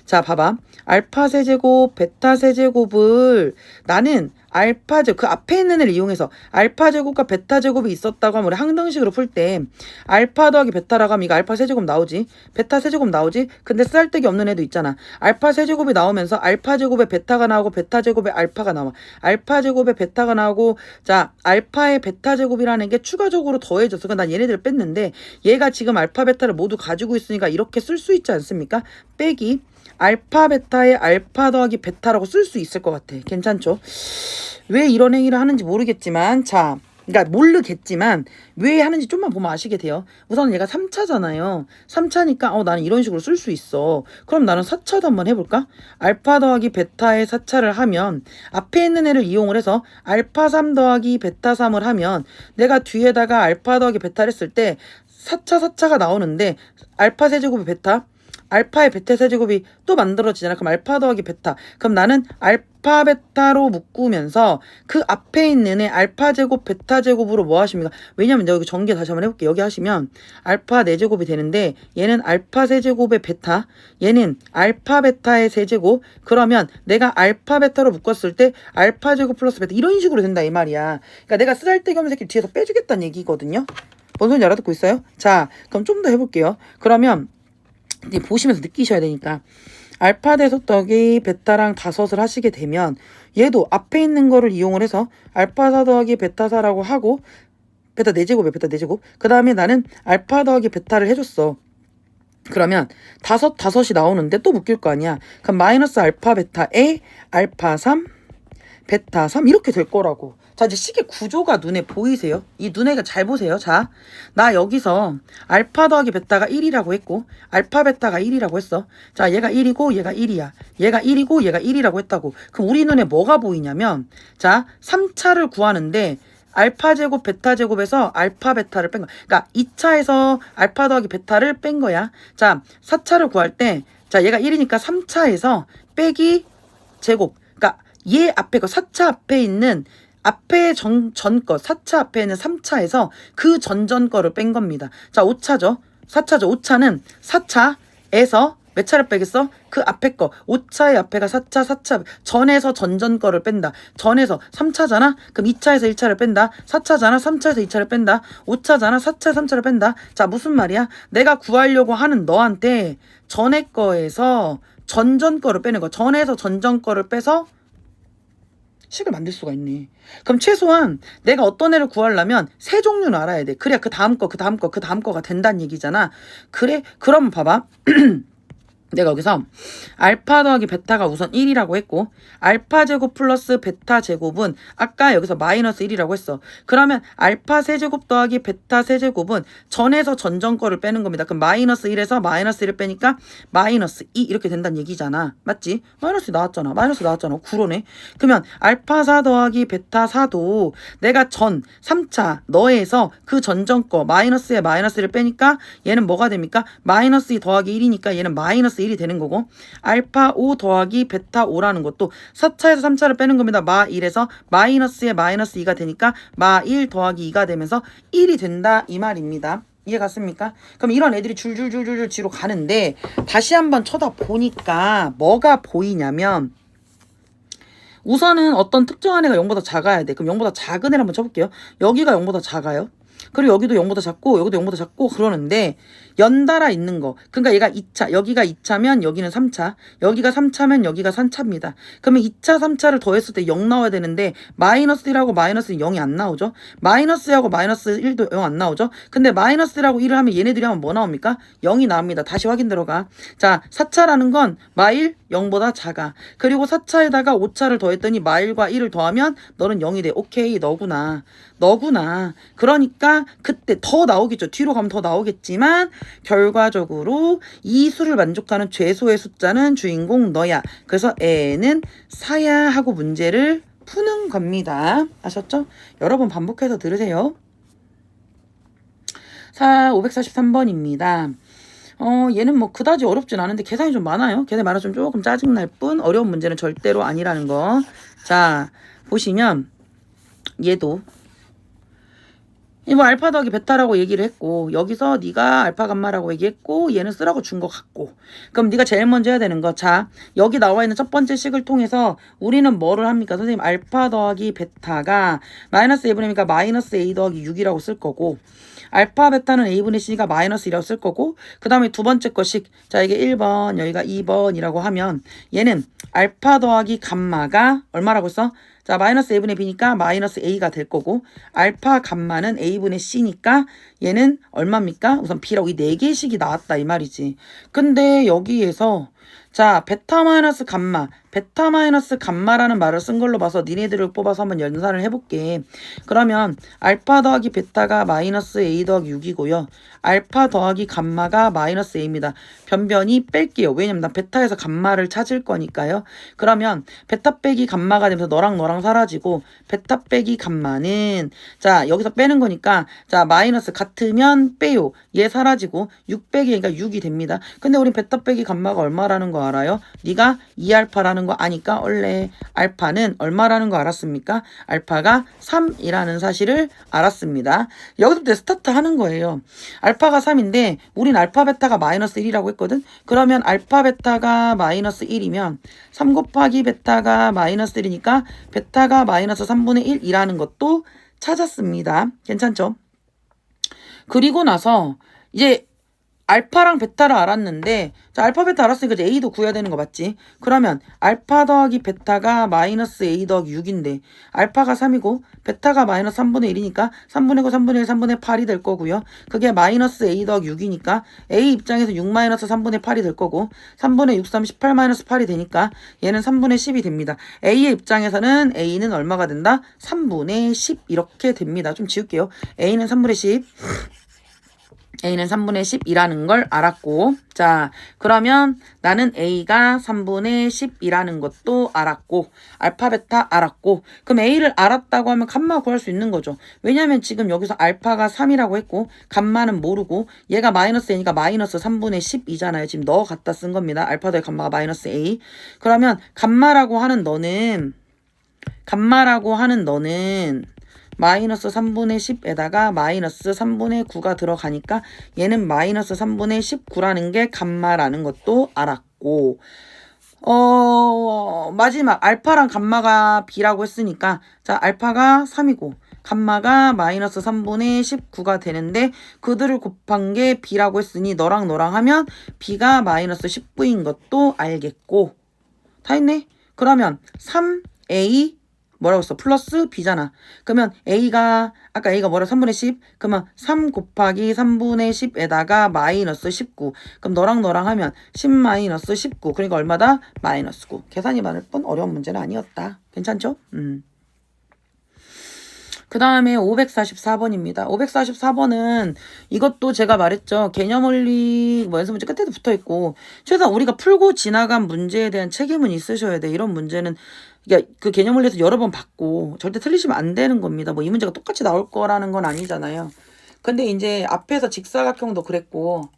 자 봐봐 알파 세제곱 베타 세제곱을 나는 알파 제곱 그 앞에 있는 애를 이용해서 알파 제곱과 베타 제곱이 있었다고 하면 우리 항등식으로 풀 때 알파 더하기 베타라고 하면 이거 알파 세제곱 나오지 베타 세제곱 나오지 근데 쓸데기 없는 애도 있잖아. 알파 세제곱이 나오면서 알파 제곱에 베타가 나오고 베타 제곱에 알파가 나와. 알파 제곱에 베타가 나오고 자 알파의 베타 제곱이라는 게 추가적으로 더해져서 난 얘네들을 뺐는데 얘가 지금 알파 베타를 모두 가지고 있으니까 이렇게 쓸 수 있지 않습니까? 빼기 알파 베타의 알파 더하기 베타라고 쓸 수 있을 것 같아. 괜찮죠? 왜 이런 행위를 하는지 모르겠지만 자 그러니까 모르겠지만 왜 하는지 좀만 보면 아시게 돼요. 우선 얘가 3차잖아요. 3차니까 나는 이런 식으로 쓸 수 있어. 그럼 나는 4차도 한번 해볼까? 알파 더하기 베타의 4차를 하면 앞에 있는 애를 이용을 해서 알파 3 더하기 베타 3을 하면 내가 뒤에다가 알파 더하기 베타를 했을 때 4차가 나오는데 알파 세제곱의 베타 알파의 베타 세제곱이 또 만들어지잖아. 그럼 알파 더하기 베타. 그럼 나는 알파 베타로 묶으면서 그 앞에 있는 애 알파 제곱 베타 제곱으로 뭐 하십니까? 왜냐면 내가 여기 전개 다시 한번 해볼게. 여기 하시면 알파 4제곱이 되는데 얘는 알파 세제곱의 베타 얘는 알파 베타의 세제곱 그러면 내가 알파 베타로 묶었을 때 알파 제곱 플러스 베타 이런 식으로 된다 이 말이야. 그러니까 내가 쓰잘데기 없는 새끼 뒤에서 빼주겠다는 얘기거든요. 뭔 소리인지 알아듣고 있어요? 자 그럼 좀 더 해볼게요. 그러면 이제 보시면서 느끼셔야 되니까 알파 대소떡이 베타랑 다섯을 하시게 되면 얘도 앞에 있는 거를 이용을 해서 알파 4 더하기 베타 4라고 하고 베타 4제곱이야 베타 4제곱 그 다음에 나는 알파 더하기 베타를 해줬어. 그러면 다섯이 나오는데 또 묶일 거 아니야. 그럼 마이너스 알파 베타에 알파 3 베타 3 이렇게 될 거라고. 자 이제 식의 구조가 눈에 보이세요? 이 눈에가 잘 보세요. 자 나 여기서 알파 더하기 베타가 1이라고 했고 알파 베타가 1이라고 했어. 자 얘가 1이고 얘가 1이야. 얘가 1이고 얘가 1이라고 했다고. 그럼 우리 눈에 뭐가 보이냐면 자 3차를 구하는데 알파 제곱 베타 제곱에서 알파 베타를 뺀 거야. 그러니까 2차에서 알파 더하기 베타를 뺀 거야. 자 4차를 구할 때 자 얘가 1이니까 3차에서 빼기 제곱 그러니까 얘 앞에 거 4차 앞에 있는 앞에 전 거 4차 앞에 있는 3차에서 그 전전 거를 뺀 겁니다. 자 5차죠. 4차죠. 5차는 4차에서 몇 차를 빼겠어? 그 앞에 거 5차의 앞에가 4차 전에서 전전 거를 뺀다. 전에서 3차잖아. 그럼 2차에서 1차를 뺀다. 4차잖아. 3차에서 2차를 뺀다. 5차잖아. 4차에서 3차를 뺀다. 자 무슨 말이야? 내가 구하려고 하는 너한테 전에 거에서 전전 거를 빼는 거. 전에서 전전 거를 빼서 식을 만들 수가 있네. 그럼 최소한 내가 어떤 애를 구하려면 세 종류는 알아야 돼. 그래야 그 다음 거, 그 다음 거, 그 다음 거가 된다는 얘기잖아. 그래? 그럼 봐봐. 내가 여기서 알파 더하기 베타가 우선 1이라고 했고 알파 제곱 플러스 베타 제곱은 아까 여기서 마이너스 1이라고 했어. 그러면 알파 세제곱 더하기 베타 세제곱은 전에서 전전 거를 빼는 겁니다. 그럼 마이너스 1에서 마이너스 1을 빼니까 마이너스 2 이렇게 된다는 얘기잖아. 맞지? 마이너스 나왔잖아. 마이너스 나왔잖아. 그러네. 그러면 알파 4 더하기 베타 4도 내가 전 3차 너에서 그 전전 거 마이너스에 마이너스를 빼니까 얘는 뭐가 됩니까? 마이너스 2 더하기 1이니까 얘는 마이너스 1이 되는 거고 알파 5 더하기 베타 5라는 것도 4차에서 3차를 빼는 겁니다. 마 1에서 마이너스에 마이너스 2가 되니까 마 1 더하기 2가 되면서 1이 된다 이 말입니다. 이해 갔습니까? 그럼 이런 애들이 줄줄줄줄 뒤로 가는데 다시 한번 쳐다보니까 뭐가 보이냐면 우선은 어떤 특정한 애가 0보다 작아야 돼. 그럼 0보다 작은 애를 한번 쳐볼게요. 여기가 0보다 작아요. 그리고 여기도 0보다 작고 여기도 0보다 작고 그러는데 연달아 있는 거. 그러니까 얘가 2차, 여기가 2차면 여기는 3차, 여기가 3차면 여기가 3차입니다. 그러면 2차, 3차를 더했을 때 0 나와야 되는데 마이너스 1하고 마이너스 0이 안 나오죠. 마이너스하고 마이너스 1도 0 안 나오죠. 근데 마이너스 1하고 1을 하면 얘네들이 하면 뭐 나옵니까? 0이 나옵니다. 다시 확인 들어가. 자, 4차라는 건 마1 0보다 작아. 그리고 4차에다가 5차를 더했더니 마1과 1을 더하면 너는 0이 돼. 오케이, 너구나. 그러니까 그때 더 나오겠죠. 뒤로 가면 더 나오겠지만 결과적으로 이 수를 만족하는 최소의 숫자는 주인공 너야. 그래서 애는 사야 하고 문제를 푸는 겁니다. 아셨죠? 여러 번 반복해서 들으세요. 543번입니다. 얘는 뭐 그다지 어렵진 않은데 계산이 좀 많아요. 계산이 많아서 좀 조금 짜증날 뿐 어려운 문제는 절대로 아니라는 거. 자, 보시면 얘도 뭐 알파 더하기 베타라고 얘기를 했고 여기서 네가 알파 감마라고 얘기했고 얘는 쓰라고 준 것 같고 그럼 네가 제일 먼저 해야 되는 거 자 여기 나와 있는 첫 번째 식을 통해서 우리는 뭐를 합니까? 선생님 알파 더하기 베타가 마이너스 A분의니까 마이너스 A 더하기 6이라고 쓸 거고 알파 베타는 A분의 C가 마이너스 2라고 쓸 거고 그 다음에 두 번째 거식 자 이게 1번 여기가 2번이라고 하면 얘는 알파 더하기 감마가 얼마라고 써? 자 마이너스 A분의 B니까 마이너스 A가 될 거고 알파 감마는 A분의 C니까 얘는 얼마입니까? 우선 B라고 이 4개씩이 나왔다 이 말이지. 근데 여기에서 자 베타 마이너스 감마 베타 마이너스 감마라는 말을 쓴 걸로 봐서 니네들을 뽑아서 한번 연산을 해볼게. 그러면 알파 더하기 베타가 마이너스 A 더하기 6이고요. 알파 더하기 감마가 마이너스 A입니다. 변변히 뺄게요. 왜냐면 난 베타에서 감마를 찾을 거니까요. 그러면 베타 빼기 감마가 되면서 너랑 사라지고 베타 빼기 감마는 자 여기서 빼는 거니까 자 마이너스 같으면 빼요. 얘 사라지고 6 빼기니까 6이 됩니다. 근데 우린 베타 빼기 감마가 얼마라는 거 알아요? 네가 2알파라는 거 아니까 원래 알파는 얼마라는 거 알았습니까? 알파가 3이라는 사실을 알았습니다. 여기서부터 스타트 하는 거예요. 알파가 3인데 우린 알파 베타가 마이너스 1이라고 했거든. 그러면 알파 베타가 마이너스 1이면 3 곱하기 베타가 마이너스 1이니까 베타가 마이너스 3분의 1이라는 것도 찾았습니다. 괜찮죠? 그리고 나서 이제 알파랑 베타를 알았는데 자 알파 베타 알았으니까 이제 A도 구해야 되는 거 맞지? 그러면 알파 더하기 베타가 마이너스 A 더하기 6인데 알파가 3이고 베타가 마이너스 3분의 1이니까 3분의 9, 3분의 1, 3분의 8이 될 거고요. 그게 마이너스 A 더하기 6이니까 A 입장에서 6 마이너스 3분의 8이 될 거고 3분의 6, 3, 18 마이너스 8이 되니까 얘는 3분의 10이 됩니다. A의 입장에서는 A는 얼마가 된다? 3분의 10 이렇게 됩니다. 좀 지울게요. A는 3분의 10 A는 3분의 10이라는 걸 알았고 자 그러면 나는 A가 3분의 10이라는 것도 알았고 알파 베타 알았고 그럼 A를 알았다고 하면 감마 구할 수 있는 거죠. 왜냐면 지금 여기서 알파가 3이라고 했고 감마는 모르고 얘가 마이너스 A니까 마이너스 3분의 10이잖아요. 지금 너 갖다 쓴 겁니다. 알파 더하기 감마가 마이너스 A 그러면 감마라고 하는 너는 마이너스 3분의 10에다가 마이너스 3분의 9가 들어가니까 얘는 마이너스 3분의 19라는 게 감마라는 것도 알았고 마지막 알파랑 감마가 B라고 했으니까 자 알파가 3이고 감마가 마이너스 3분의 19가 되는데 그들을 곱한 게 B라고 했으니 너랑 하면 B가 마이너스 19인 것도 알겠고 다 했네. 그러면 3A 뭐라고 했어? 플러스 B잖아. 그러면 A가 아까 A가 뭐라 3분의 10? 그러면 3 곱하기 3분의 10에다가 마이너스 19. 그럼 너랑 하면 10 마이너스 19. 그러니까 얼마다? 마이너스 9. 계산이 많을 뿐 어려운 문제는 아니었다. 괜찮죠? 그 다음에 544번입니다. 544번은 이것도 제가 말했죠. 개념원리 연습 문제 끝에도 붙어있고 최소한 우리가 풀고 지나간 문제에 대한 책임은 있으셔야 돼. 이런 문제는 그러니까 그 개념원리에서 여러 번 받고 절대 틀리시면 안 되는 겁니다. 뭐 이 문제가 똑같이 나올 거라는 건 아니잖아요. 근데 이제 앞에서 직사각형도 그랬고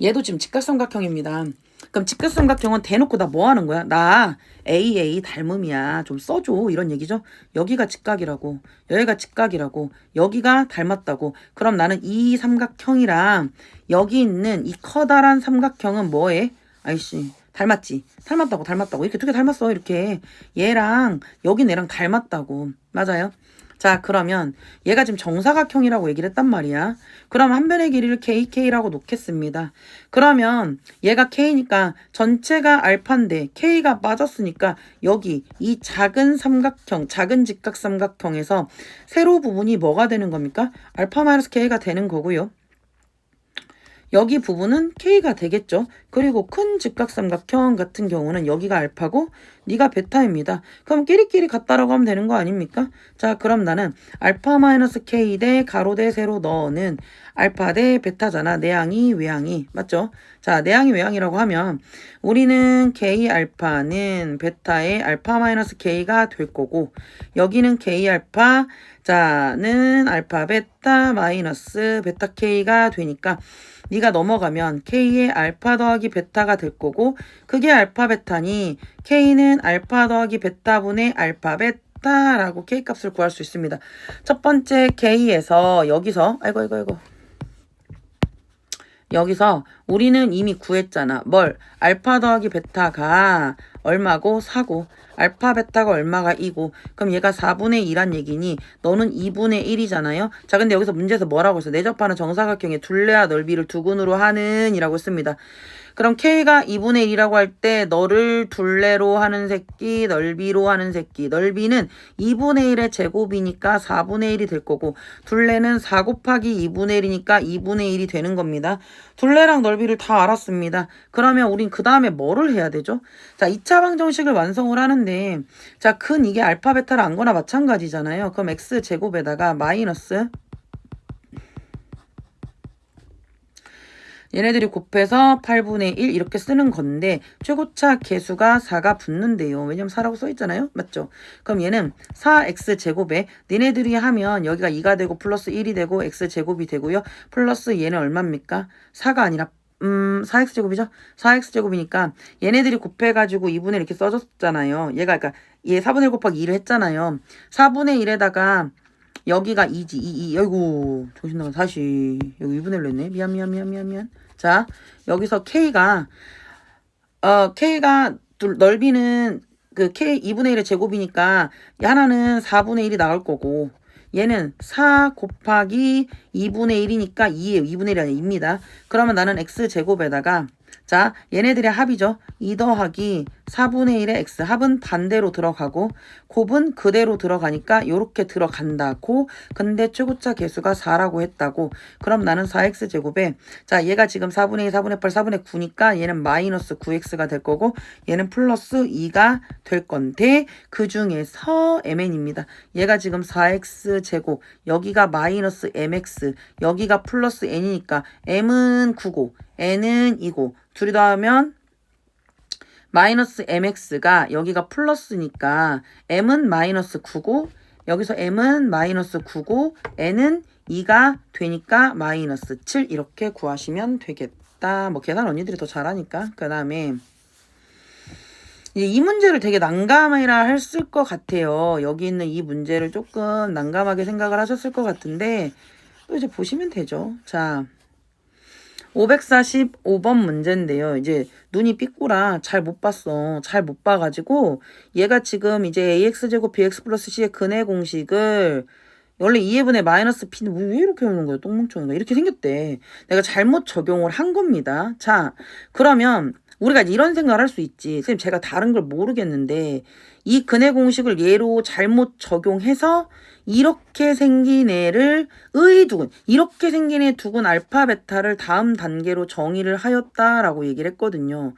얘도 지금 직각삼각형입니다. 그럼 직각삼각형은 대놓고 나 뭐 하는 거야? 나 AA 닮음이야. 좀 써줘. 이런 얘기죠. 여기가 직각이라고. 여기가 직각이라고. 여기가 닮았다고. 그럼 나는 이 삼각형이랑 여기 있는 이 커다란 삼각형은 뭐해? 아이씨. 닮았지. 닮았다고. 이렇게 두 개 닮았어. 이렇게. 얘랑 여기 얘랑 닮았다고. 맞아요. 자, 그러면 얘가 지금 정사각형이라고 얘기를 했단 말이야. 그럼 한 변의 길이를 KK라고 놓겠습니다. 그러면 얘가 K니까 전체가 알파인데 K가 빠졌으니까 여기 이 작은 삼각형, 작은 직각삼각형에서 세로 부분이 뭐가 되는 겁니까? 알파 마이너스 K가 되는 거고요. 여기 부분은 K가 되겠죠. 그리고 큰 직각삼각형 같은 경우는 여기가 알파고 네가 베타입니다. 그럼 끼리끼리 같다라고 하면 되는 거 아닙니까? 자, 그럼 나는 알파 마이너스 K 대 가로 대 세로 너는 알파 대 베타잖아. 내항이 외항이. 맞죠? 자, 내항이 외항이라고 하면 우리는 K 알파는 베타의 알파 마이너스 K가 될 거고 여기는 K 알파 자는 알파 베타 마이너스 베타 K가 되니까 네가 넘어가면 K의 알파 더하기 베타가 될 거고 그게 알파 베타니 K는 알파 더하기 베타분의 알파 베타라고 K 값을 구할 수 있습니다. 첫 번째 K에서 여기서 여기서 우리는 이미 구했잖아. 뭘? 알파 더하기 베타가 얼마고 4고 알파 베타가 얼마가 2고 그럼 얘가 4분의 2란 얘기니 너는 2분의 1이잖아요. 자, 근데 여기서 문제에서 뭐라고 했어? 내접하는 정사각형의 둘레와 넓이를 두근으로 하는 이라고 했습니다. 그럼 K가 2분의 1이라고 할 때 너를 둘레로 하는 새끼, 넓이로 하는 새끼. 넓이는 2분의 1의 제곱이니까 4분의 1이 될 거고 둘레는 4 곱하기 2분의 1이니까 2분의 1이 되는 겁니다. 둘레랑 넓이를 다 알았습니다. 그러면 우린 그 다음에 뭐를 해야 되죠? 자, 2차 방정식을 완성을 하는데 자, 큰 이게 알파 베타를 안 거나 마찬가지잖아요. 그럼 x제곱에다가 마이너스 얘네들이 곱해서 8분의 1 이렇게 쓰는 건데 최고차 계수가 4가 붙는데요. 왜냐면 4라고 써있잖아요. 맞죠? 그럼 얘는 4x제곱에 니네들이 하면 여기가 2가 되고 플러스 1이 되고 x제곱이 되고요. 플러스 얘는 얼마입니까? 4가 아니라 4x제곱이죠? 4x제곱이니까 얘네들이 곱해가지고 2분의 1 이렇게 써줬잖아요. 얘가 그러니까 얘 4분의 1 곱하기 2를 했잖아요. 4분의 1에다가 여기가 2지. 2. 어이구. 정신 나간 다시. 여기 2분의 1로 했네. 미안. 자, 여기서 K가 넓이는 그 K 2분의 1의 제곱이니까 하나는 4분의 1이 나올 거고 얘는 4 곱하기 2분의 1이니까 2예요. 2분의 1이 아니라 2입니다. 그러면 나는 x제곱에다가 자, 얘네들의 합이죠. 2 더하기 4분의 1의 x. 합은 반대로 들어가고 곱은 그대로 들어가니까 요렇게 들어간다고. 근데 최고차 계수가 4라고 했다고. 그럼 나는 4x제곱에 자, 얘가 지금 4분의 2, 4분의 8, 4분의 9니까 얘는 마이너스 9x가 될 거고 얘는 플러스 2가 될 건데 그 중에서 mn입니다. 얘가 지금 4x제곱 여기가 마이너스 mx 여기가 플러스 n이니까 m은 9고 n은 2고 둘이 더하면 마이너스 mx가 여기가 플러스니까 m은 마이너스 9고 여기서 m은 마이너스 9고 n은 2가 되니까 마이너스 7 이렇게 구하시면 되겠다. 뭐 계산 언니들이 더 잘하니까. 그 다음에 이제 이 문제를 되게 난감해라 했을 것 같아요. 여기 있는 이 문제를 조금 난감하게 생각을 하셨을 것 같은데 또 이제 보시면 되죠. 자, 545번 문제인데요. 이제 눈이 삐꾸라 잘 못 봤어. 잘 못 봐가지고 얘가 지금 이제 ax제곱 bx 플러스 c의 근의 공식을 원래 2회분의 마이너스 p는 왜 이렇게 오는 거예요? 똥멍청이가. 이렇게 생겼대. 내가 잘못 적용을 한 겁니다. 자, 그러면 우리가 이런 생각을 할 수 있지. 선생님 제가 다른 걸 모르겠는데 이 근의 공식을 얘로 잘못 적용해서 이렇게 생긴 애를 의두근 이렇게 생긴 애 두근 알파 베타를 다음 단계로 정의를 하였다라고 얘기를 했거든요.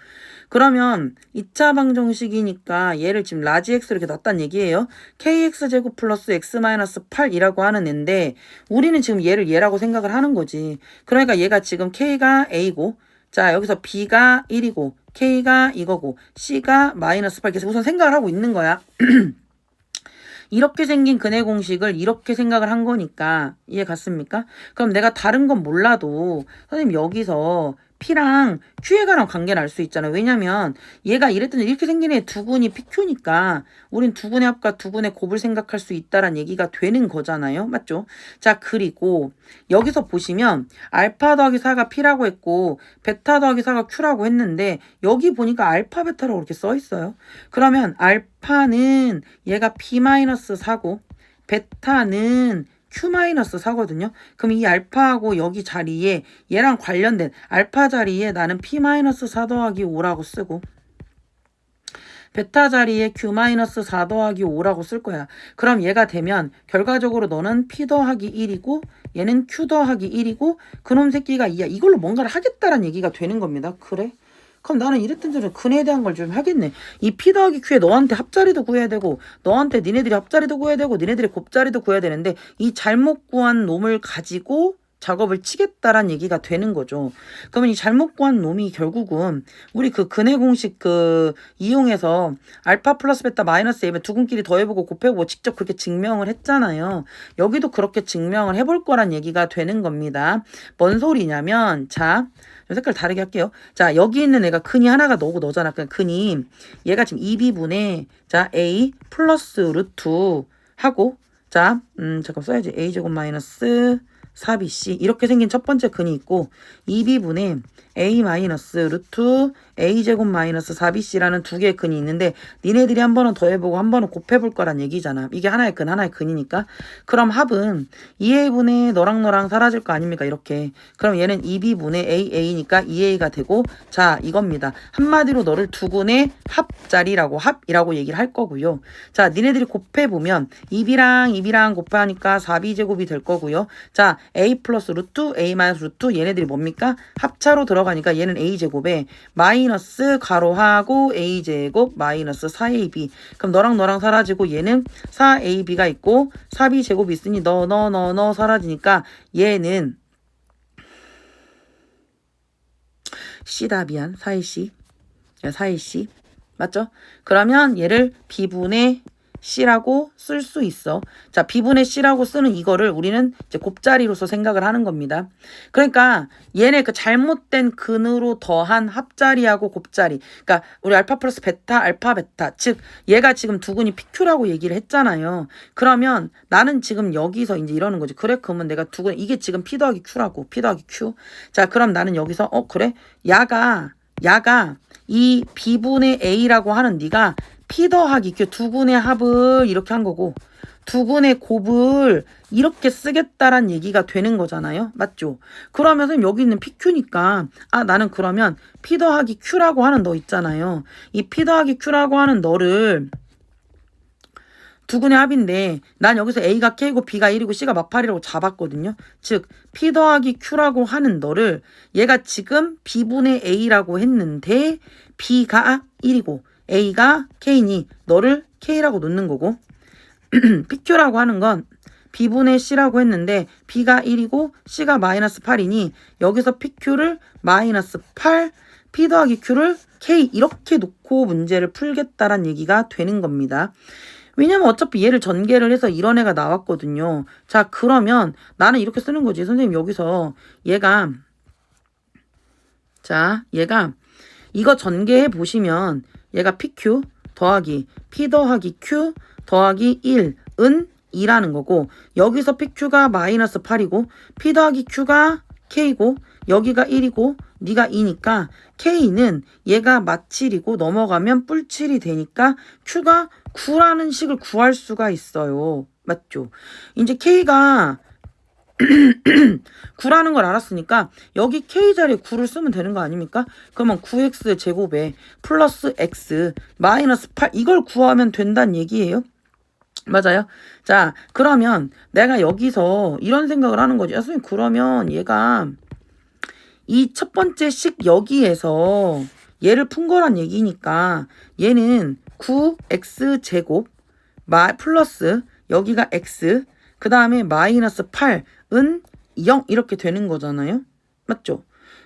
그러면 2차 방정식이니까 얘를 지금 라지 x로 이렇게 놨단 얘기예요. kx제곱 플러스 x 마이너스 8이라고 하는 애인데 우리는 지금 얘를 얘라고 생각을 하는 거지. 그러니까 얘가 지금 k가 a고 자, 여기서 b가 1이고 k가 이거고 c가 마이너스 8 그래서 우선 생각을 하고 있는 거야. 이렇게 생긴 근의 공식을 이렇게 생각을 한 거니까 이해 갔습니까? 그럼 내가 다른 건 몰라도 선생님 여기서 P랑 Q에 관한 관계를 알 수 있잖아요. 왜냐면 얘가 이랬더니 이렇게 생긴 애 두근이 PQ니까 우린 두근의 합과 두근의 곱을 생각할 수 있다란 얘기가 되는 거잖아요. 맞죠? 자, 그리고 여기서 보시면 알파 더하기 4가 P라고 했고 베타 더하기 4가 Q라고 했는데 여기 보니까 알파 베타라고 이렇게 써 있어요. 그러면 알파는 얘가 P-4고 베타는 Q-4거든요. 그럼 이 알파하고 여기 자리에 얘랑 관련된 알파 자리에 나는 P-4 더하기 5라고 쓰고 베타 자리에 Q-4 더하기 5라고 쓸 거야. 그럼 얘가 되면 결과적으로 너는 P 더하기 1이고 얘는 Q 더하기 1이고 그놈 새끼가 이걸로 뭔가를 하겠다라는 얘기가 되는 겁니다. 그래? 그럼 나는 이랬던 저랬 근에 대한 걸 좀 하겠네. 이 P 더하기 Q에 너한테 합자리도 구해야 되고 너한테 니네들이 합자리도 구해야 되고 니네들이 곱자리도 구해야 되는데 이 잘못 구한 놈을 가지고 작업을 치겠다란 얘기가 되는 거죠. 그러면 이 잘못 구한 놈이 결국은 우리 그 근해 공식 이용해서 알파 플러스 베타 마이너스 A면 두근끼리 더해보고 곱해보고 직접 그렇게 증명을 했잖아요. 여기도 그렇게 증명을 해볼 거란 얘기가 되는 겁니다. 뭔 소리냐면 자 색깔 다르게 할게요. 자, 여기 있는 애가 근이 하나가 너잖아. 그냥 근이 얘가 지금 2B분의 자 A 플러스 루트 하고 자 잠깐 써야지. A제곱 마이너스 4BC 이렇게 생긴 첫 번째 근이 있고 2B분의 A 마이너스 루트 A제곱 마이너스 4BC라는 두 개의 근이 있는데 니네들이 한 번은 더해보고 한 번은 곱해볼 거란 얘기잖아. 이게 하나의 근이니까. 그럼 합은 2A분의 너랑 사라질 거 아닙니까? 이렇게. 그럼 얘는 2B분의 AA니까 2A가 되고 자 이겁니다. 한마디로 너를 두 근의 합자리라고 합이라고 얘기를 할 거고요. 자 니네들이 곱해보면 2B랑 곱하니까 4B제곱이 될 거고요. 자 A 플러스 루트 A 마이너스 루트 얘네들이 뭡니까? 합차로 들어가니까 얘는 A제곱에 마이너스 가로하고 A제곱 마이너스 4AB 그럼 너랑 사라지고 얘는 4AB가 있고 4B제곱이 있으니 너 사라지니까 얘는 C다. 미안. 4AC 맞죠? 그러면 얘를 B분의 C라고 쓸 수 있어. 자, B분의 C라고 쓰는 이거를 우리는 이제 곱자리로서 생각을 하는 겁니다. 그러니까 얘네 그 잘못된 근으로 더한 합자리하고 곱자리. 그러니까 우리 알파 플러스 베타, 알파 베타. 즉 얘가 지금 두근이 PQ라고 얘기를 했잖아요. 그러면 나는 지금 여기서 이제 이러는 거지. 그래 그러면 내가 두근 이게 지금 P 더하기 Q라고. P 더하기 Q. 자, 그럼 나는 여기서 그래? 야가 이 B분의 A라고 하는 네가 P 더하기 Q 두 근의 합을 이렇게 한 거고 두 근의 곱을 이렇게 쓰겠다란 얘기가 되는 거잖아요. 맞죠? 그러면 선생님 여기 있는 PQ니까 나는 그러면 P 더하기 Q라고 하는 너 있잖아요. 이 P 더하기 Q라고 하는 너를 두 근의 합인데 난 여기서 A가 K고 B가 1이고 C가 마팔이라고 잡았거든요. 즉 P 더하기 Q라고 하는 너를 얘가 지금 B분의 A라고 했는데 B가 1이고 A가 K니 너를 K라고 놓는 거고 PQ라고 하는 건 B분의 C라고 했는데 B가 1이고 C가 마이너스 8이니 여기서 PQ를 마이너스 8 P 더하기 Q를 K 이렇게 놓고 문제를 풀겠다란 얘기가 되는 겁니다. 왜냐면 어차피 얘를 전개를 해서 이런 애가 나왔거든요. 자 그러면 나는 이렇게 쓰는 거지. 선생님 여기서 얘가 이거 전개해 보시면 얘가 PQ 더하기 P 더하기 Q 더하기 1은 2라는 거고 여기서 PQ가 마이너스 8이고 P 더하기 Q가 K고 여기가 1이고 네가 2니까 K는 얘가 마7이고 넘어가면 뿔7이 되니까 Q가 9라는 식을 구할 수가 있어요. 맞죠? 이제 K가 9라는 걸 알았으니까 여기 K 자리에 9를 쓰면 되는 거 아닙니까? 그러면 9x 제곱에 플러스 x 마이너스 8 이걸 구하면 된다는 얘기예요. 맞아요. 자 그러면 내가 여기서 이런 생각을 하는 거지. 선생님 그러면 얘가 이 첫 번째 식 여기에서 얘를 푼 거란 얘기니까 얘는 9x 제곱 플러스 여기가 x 그 다음에 마이너스 8은 0 이렇게 되는 거잖아요. 맞죠?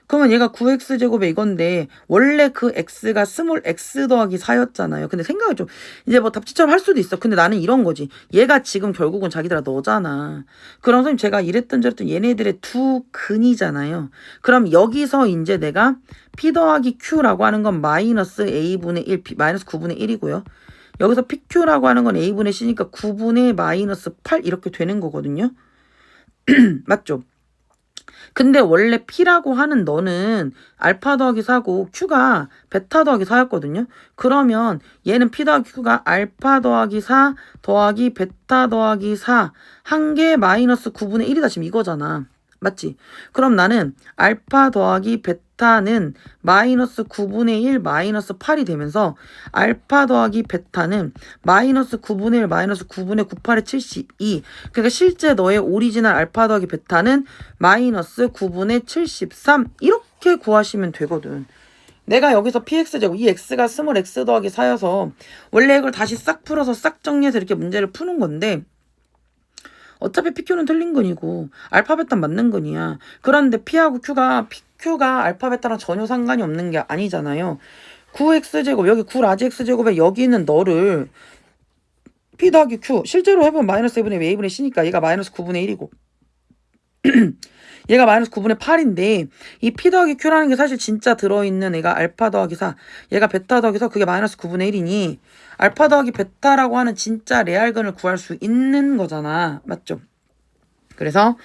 그러면 얘가 9x제곱에 이건데 원래 그 x가 스몰 x 더하기 4였잖아요. 근데 생각을 좀 이제 뭐 답지처럼 할 수도 있어. 근데 나는 이런 거지. 얘가 지금 결국은 자기들아 너잖아. 그럼 선생님 제가 이랬던 저랬던 얘네들의 두 근이잖아요. 그럼 여기서 이제 내가 p 더하기 q라고 하는 건 마이너스 a분의 1, 마이너스 9분의 1이고요. 여기서 pq라고 하는 건 a분의 c니까 9분의 마이너스 8 이렇게 되는 거거든요. 맞죠? 근데 원래 P라고 하는 너는 알파 더하기 4고 Q가 베타 더하기 4였거든요. 그러면 얘는 P 더하기 Q가 알파 더하기 4 더하기 베타 더하기 4 한 개 마이너스 9분의 1이다 지금 이거잖아. 맞지? 그럼 나는 알파 더하기 베타는 마이너스 9분의 1 마이너스 8이 되면서 알파 더하기 베타는 마이너스 9분의 1 마이너스 9분의 98의 72. 그러니까 실제 너의 오리지널 알파 더하기 베타는 마이너스 9분의 73 이렇게 구하시면 되거든. 내가 여기서 px제곱 이 x가 스몰 x 더하기 4여서 원래 이걸 다시 싹 풀어서 싹 정리해서 이렇게 문제를 푸는 건데 어차피 PQ는 틀린 건이고 알파 베타 맞는 건이야. 그런데 P하고 PQ가 알파 베타랑 전혀 상관이 없는 게 아니잖아요. 9x제곱 여기 9 라지 x제곱에 여기 있는 너를 P 더하기 Q 실제로 해보면 마이너스 1분의 A분의 C니까 얘가 마이너스 9분의 1이고 얘가 마이너스 9분의 8인데 이 P 더하기 Q라는 게 사실 진짜 들어있는 애가 알파 더하기 4 얘가 베타 더하기 4 그게 마이너스 9분의 1이니 알파 더하기 베타라고 하는 진짜 레알근을 구할 수 있는 거잖아. 맞죠? 그래서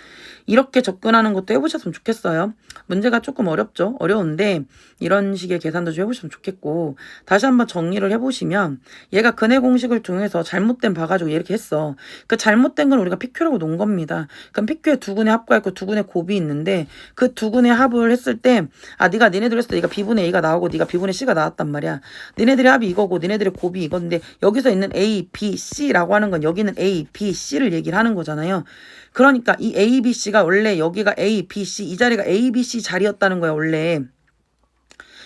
이렇게 접근하는 것도 해보셨으면 좋겠어요. 문제가 조금 어렵죠. 어려운데 이런 식의 계산도 좀 해보시면 좋겠고 다시 한번 정리를 해보시면 얘가 근해 공식을 통해서 잘못된 봐가지고 이렇게 했어. 그 잘못된 건 우리가 PQ라고 놓은 겁니다. 그럼 PQ에 두 근의 합과 있고 두 근의 곱이 있는데 그 두 근의 합을 했을 때 네가 니네들 했을 때 네가 B분의 A가 나오고 네가 B분의 C가 나왔단 말이야. 니네들의 합이 이거고 니네들의 곱이 이건데 여기서 있는 A, B, C라고 하는 건 여기는 A, B, C를 얘기를 하는 거잖아요. 그러니까 이 A, B, C가 원래 여기가 A, B, C 이 자리가 A, B, C 자리였다는 거야 원래.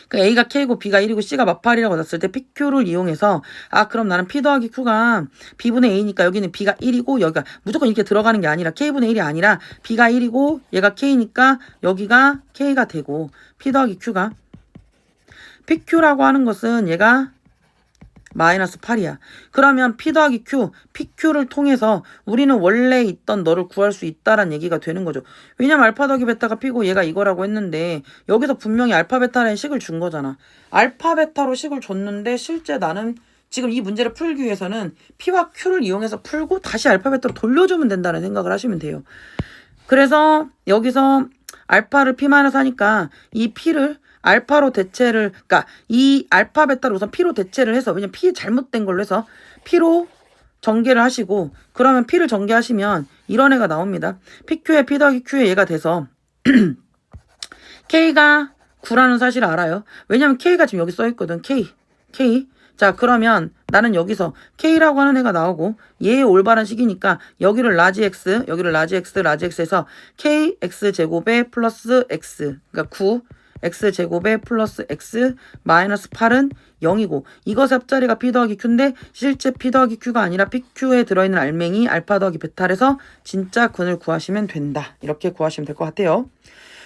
그 A가 K고 B가 1이고 C가 마팔이라고 났을 때 PQ를 이용해서 그럼 나는 P 더하기 Q가 B분의 A니까 여기는 B가 1이고 여기가 무조건 이렇게 들어가는 게 아니라 K분의 1이 아니라 B가 1이고 얘가 K니까 여기가 K가 되고 P 더하기 Q가 PQ라고 하는 것은 얘가 마이너스 8이야. 그러면 P 더하기 Q, PQ를 통해서 우리는 원래 있던 너를 구할 수 있다란 얘기가 되는 거죠. 왜냐면 알파 더하기 베타가 P고 얘가 이거라고 했는데 여기서 분명히 알파 베타라는 식을 준 거잖아. 알파 베타로 식을 줬는데 실제 나는 지금 이 문제를 풀기 위해서는 P와 Q를 이용해서 풀고 다시 알파 베타로 돌려주면 된다는 생각을 하시면 돼요. 그래서 여기서 알파를 P-4 하니까 이 P를 알파로 대체를 그러니까 이 알파 베타를 우선 P로 대체를 해서 왜냐면 P 잘못된 걸로 해서 P로 전개를 하시고 그러면 P를 전개하시면 이런 애가 나옵니다. PQ에 P 더하기 Q에 얘가 돼서 K가 9라는 사실을 알아요. 왜냐면 K가 지금 여기 써있거든. K 자 그러면 나는 여기서 K라고 하는 애가 나오고 얘의 올바른 식이니까 여기를 라지 X 여기를 라지 X에서 KX제곱에 플러스 X 그러니까 9 X제곱에 플러스 X 마이너스 8은 0이고 이것의 합자리가 P 더하기 Q인데 실제 P 더하기 Q가 아니라 PQ에 들어있는 알맹이 알파 더하기 베타에서 진짜 근을 구하시면 된다. 이렇게 구하시면 될 것 같아요.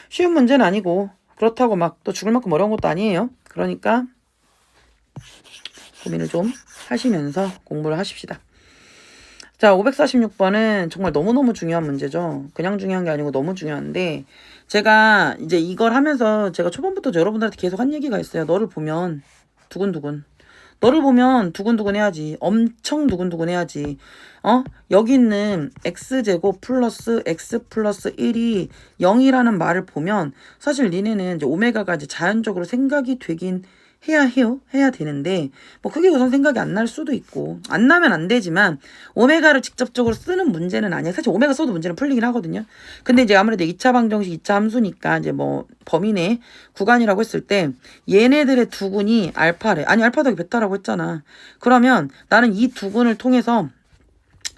쉬운 문제는 아니고 그렇다고 막 또 죽을 만큼 어려운 것도 아니에요. 그러니까 고민을 좀 하시면서 공부를 하십시다. 자, 546번은 정말 너무너무 중요한 문제죠. 그냥 중요한 게 아니고 너무 중요한데 제가 이제 이걸 하면서 제가 초반부터 여러분들한테 계속 한 얘기가 있어요. 너를 보면 두근두근. 너를 보면 두근두근 해야지. 엄청 두근두근 해야지. 여기 있는 x제곱 플러스 x 플러스 1이 0이라는 말을 보면 사실 니네는 이제 오메가가 이제 자연적으로 생각이 되긴 해야 되는데 뭐 그게 우선 생각이 안 날 수도 있고 안 나면 안 되지만 오메가를 직접적으로 쓰는 문제는 아니야. 사실 오메가 써도 문제는 풀리긴 하거든요. 근데 이제 아무래도 2차 방정식 2차 함수니까 이제 뭐 범위 내 구간이라고 했을 때 얘네들의 두근이 알파래. 아니 알파 더하기 베타라고 했잖아. 그러면 나는 이 두근을 통해서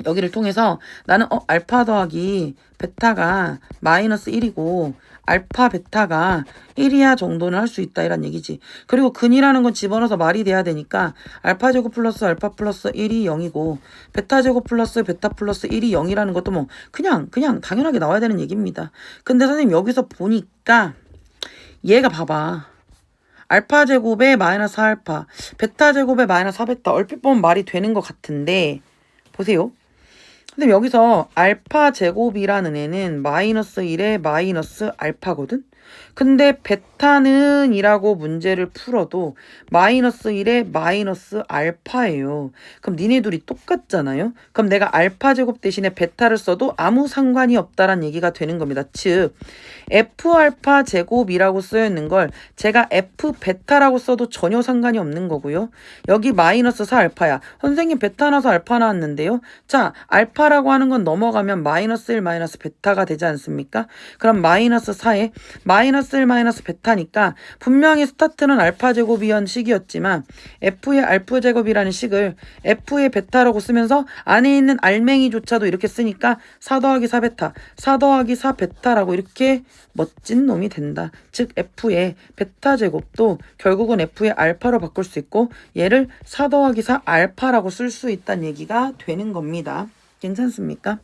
여기를 통해서 나는 알파 더하기 베타가 마이너스 1이고 알파 베타가 1이야 정도는 할 수 있다 이란 얘기지. 그리고 근이라는 건 집어넣어서 말이 돼야 되니까 알파 제곱 플러스 알파 플러스 1이 0이고 베타 제곱 플러스 베타 플러스 1이 0이라는 것도 뭐 그냥 당연하게 나와야 되는 얘기입니다. 근데 선생님 여기서 보니까 얘가 봐봐. 알파 제곱에 마이너스 알파, 베타 제곱에 마이너스 4베타. 얼핏 보면 말이 되는 것 같은데 보세요. 근데 여기서 알파 제곱이라는 애는 마이너스 1에 마이너스 알파거든? 근데 베타는 이라고 문제를 풀어도 마이너스 1에 마이너스 알파예요. 그럼 니네 둘이 똑같잖아요? 그럼 내가 알파 제곱 대신에 베타를 써도 아무 상관이 없다란 얘기가 되는 겁니다. 즉 F알파 제곱이라고 쓰여 있는 걸 제가 F 베타라고 써도 전혀 상관이 없는 거고요. 여기 마이너스 4알파야. 선생님 베타 나서 알파 나왔는데요. 자, 알파라고 하는 건 넘어가면 마이너스 1 마이너스 베타가 되지 않습니까? 그럼 마이너스 4에 마이너스 1 마이너스 베타니까 분명히 스타트는 알파 제곱이던 식이었지만 F의 알파 제곱이라는 식을 F의 베타라고 쓰면서 안에 있는 알맹이조차도 이렇게 쓰니까 4 더하기 4베타, 4 더하기 4베타라고 이렇게 멋진 놈이 된다. 즉 F의 베타 제곱도 결국은 F의 알파로 바꿀 수 있고 얘를 4 더하기 4 알파라고 쓸 수 있다는 얘기가 되는 겁니다. 괜찮습니까?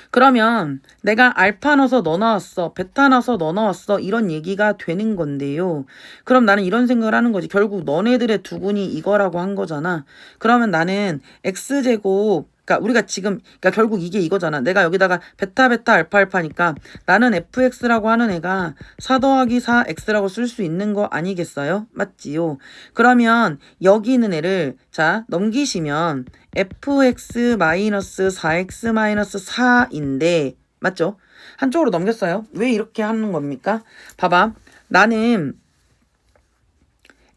그러면 내가 알파 넣어서 너 나왔어, 베타 넣어서 너 나왔어 이런 얘기가 되는 건데요. 그럼 나는 이런 생각을 하는 거지. 결국 너네들의 두군이 이거라고 한 거잖아. 그러면 나는 X제곱, 그러니까 우리가 지금 그러니까 결국 이게 이거잖아. 내가 여기다가 베타 베타 알파 알파니까 나는 fx라고 하는 애가 4 더하기 4x라고 쓸 수 있는 거 아니겠어요? 맞지요? 그러면 여기 있는 애를 자 넘기시면 fx 마이너스 4x 마이너스 4인데 맞죠? 한쪽으로 넘겼어요. 왜 이렇게 하는 겁니까? 봐봐. 나는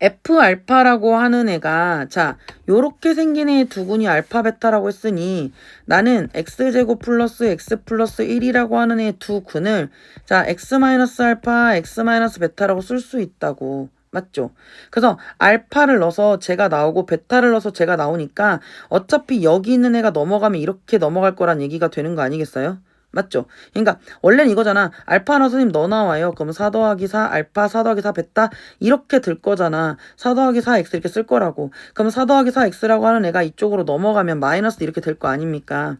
F알파라고 하는 애가 자 요렇게 생긴 애의 두군이 알파 베타라고 했으니 나는 X제곱 플러스 X 플러스 1이라고 하는 애의 두군을 자 X 마이너스 알파 X 마이너스 베타라고 쓸 수 있다고. 맞죠? 그래서 알파를 넣어서 제가 나오고 베타를 넣어서 제가 나오니까 어차피 여기 있는 애가 넘어가면 이렇게 넘어갈 거란 얘기가 되는 거 아니겠어요? 맞죠? 그러니까 원래는 이거잖아. 알파 나 선생님 너 나와요. 그럼 4 더하기 4 알파 4 더하기 4 베타 이렇게 들 거잖아. 4 더하기 4x 이렇게 쓸 거라고. 그럼 4 더하기 4x라고 하는 애가 이쪽으로 넘어가면 마이너스 이렇게 될 거 아닙니까?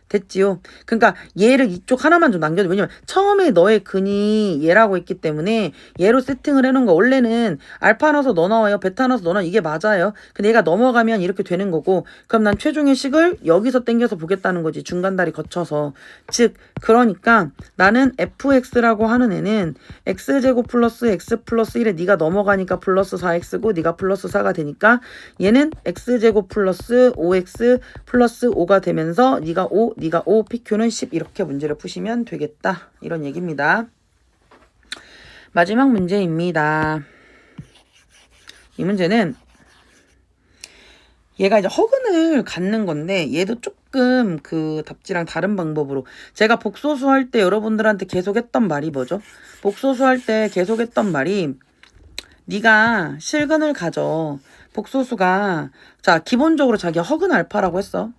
됐지요? 그러니까 얘를 이쪽 하나만 좀 남겨줘. 왜냐면 처음에 너의 근이 얘라고 했기 때문에 얘로 세팅을 해놓은 거. 원래는 알파 넣어서 너 나와요. 베타 넣어서 너 나와. 이게 맞아요. 근데 얘가 넘어가면 이렇게 되는 거고 그럼 난 최종의 식을 여기서 땡겨서 보겠다는 거지. 중간다리 거쳐서. 즉 그러니까 나는 fx라고 하는 애는 x제곱 플러스 x 플러스 1에 네가 넘어가니까 플러스 4x고 네가 플러스 4가 되니까 얘는 x제곱 플러스 5x 플러스 5가 되면서 네가 5 네가 5, PQ는 10 이렇게 문제를 푸시면 되겠다. 이런 얘기입니다. 마지막 문제입니다. 이 문제는 얘가 이제 허근을 갖는 건데 얘도 조금 그 답지랑 다른 방법으로 제가 복소수 할 때 여러분들한테 계속 했던 말이 뭐죠? 복소수 할 때 계속 했던 말이 네가 실근을 가져. 복소수가 자 기본적으로 자기가 허근 알파라고 했어.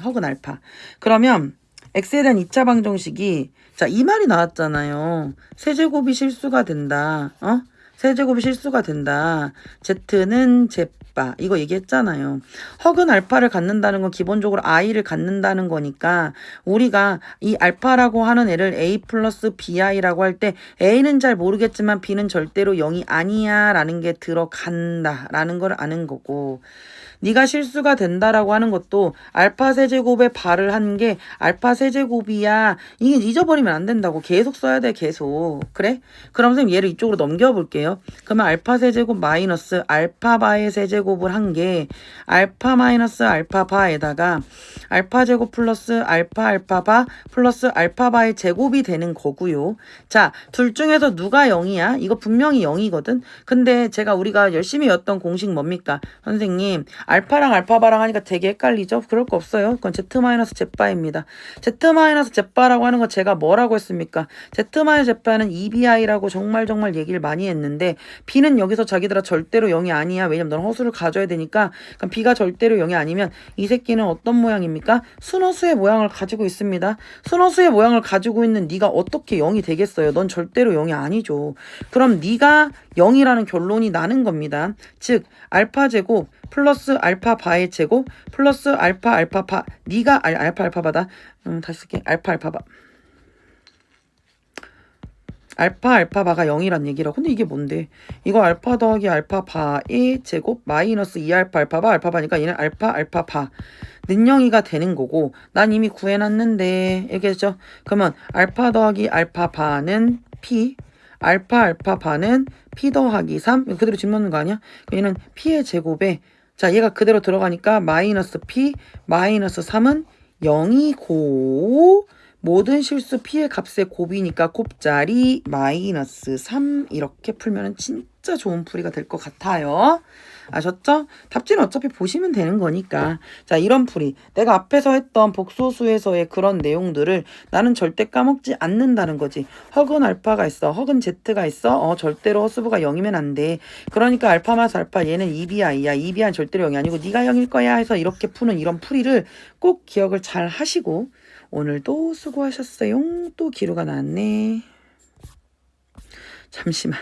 허근 알파. 그러면 x에 대한 2차 방정식이 자 이 말이 나왔잖아요. 세제곱이 실수가 된다. 세제곱이 실수가 된다. z는 제바 이거 얘기했잖아요. 허근 알파를 갖는다는 건 기본적으로 i를 갖는다는 거니까 우리가 이 알파라고 하는 애를 a 플러스 bi라고 할 때 a는 잘 모르겠지만 b는 절대로 0이 아니야 라는 게 들어간다 라는 걸 아는 거고 네가 실수가 된다라고 하는 것도 알파 세제곱에 발을 한 게 알파 세제곱이야. 이게 잊어버리면 안 된다고. 계속 써야 돼. 계속. 그래? 그럼 선생님 얘를 이쪽으로 넘겨볼게요. 그러면 알파 세제곱 마이너스 알파 바의 세제곱을 한 게 알파 마이너스 알파 바에다가 알파 제곱 플러스 알파 알파 바 플러스 알파 바의 제곱이 되는 거고요. 자, 둘 중에서 누가 0이야? 이거 분명히 0이거든. 근데 우리가 열심히 였던 공식 뭡니까? 선생님 알파랑 알파바랑 하니까 되게 헷갈리죠? 그럴 거 없어요. 그건 Z-Z바입니다. Z-Z바라고 하는 거 제가 뭐라고 했습니까? Z-Z바는 EBI라고 정말 얘기를 많이 했는데 B는 여기서 자기들아 절대로 0이 아니야. 왜냐면 넌 허수를 가져야 되니까 그럼 B가 절대로 0이 아니면 이 새끼는 어떤 모양입니까? 순허수의 모양을 가지고 있습니다. 순허수의 모양을 가지고 있는 네가 어떻게 0이 되겠어요? 넌 절대로 0이 아니죠. 그럼 네가 0이라는 결론이 나는 겁니다. 즉 알파 제곱 플러스 알파 바의 제곱 플러스 알파 알파 바 네가 알파 알파 바다 다시 쓸게 알파 알파 바 알파바가 0이란 얘기라고. 근데 이게 뭔데? 이거 알파 더하기 알파바의 제곱 마이너스 2알파 알파바니까 얘는 알파바 는 0이가 되는 거고, 난 이미 구해놨는데 이렇게 했죠. 그러면 알파 더하기 알파바는 P, 알파바는 P 더하기 3. 이거 그대로 집어넣는 거 아니야? 얘는 P의 제곱에, 자 얘가 그대로 들어가니까 마이너스 P 마이너스 3은 0이고, 모든 실수 P의 값의 곱이니까 곱자리 마이너스 3. 이렇게 풀면 진짜 좋은 풀이가 될 것 같아요. 아셨죠? 답지는 어차피 보시면 되는 거니까. 자, 이런 풀이. 내가 앞에서 했던 복소수에서의 그런 내용들을 나는 절대 까먹지 않는다는 거지. 허근 알파가 있어. 허근 Z가 있어. 절대로 허수부가 0이면 안 돼. 그러니까 알파 마스 알파 얘는 2BI야. 2BI는 절대로 0이 아니고 네가 0일 거야 해서 이렇게 푸는 이런 풀이를 꼭 기억을 잘 하시고, 오늘도 수고하셨어요. 또 기루가 나왔네. 잠시만.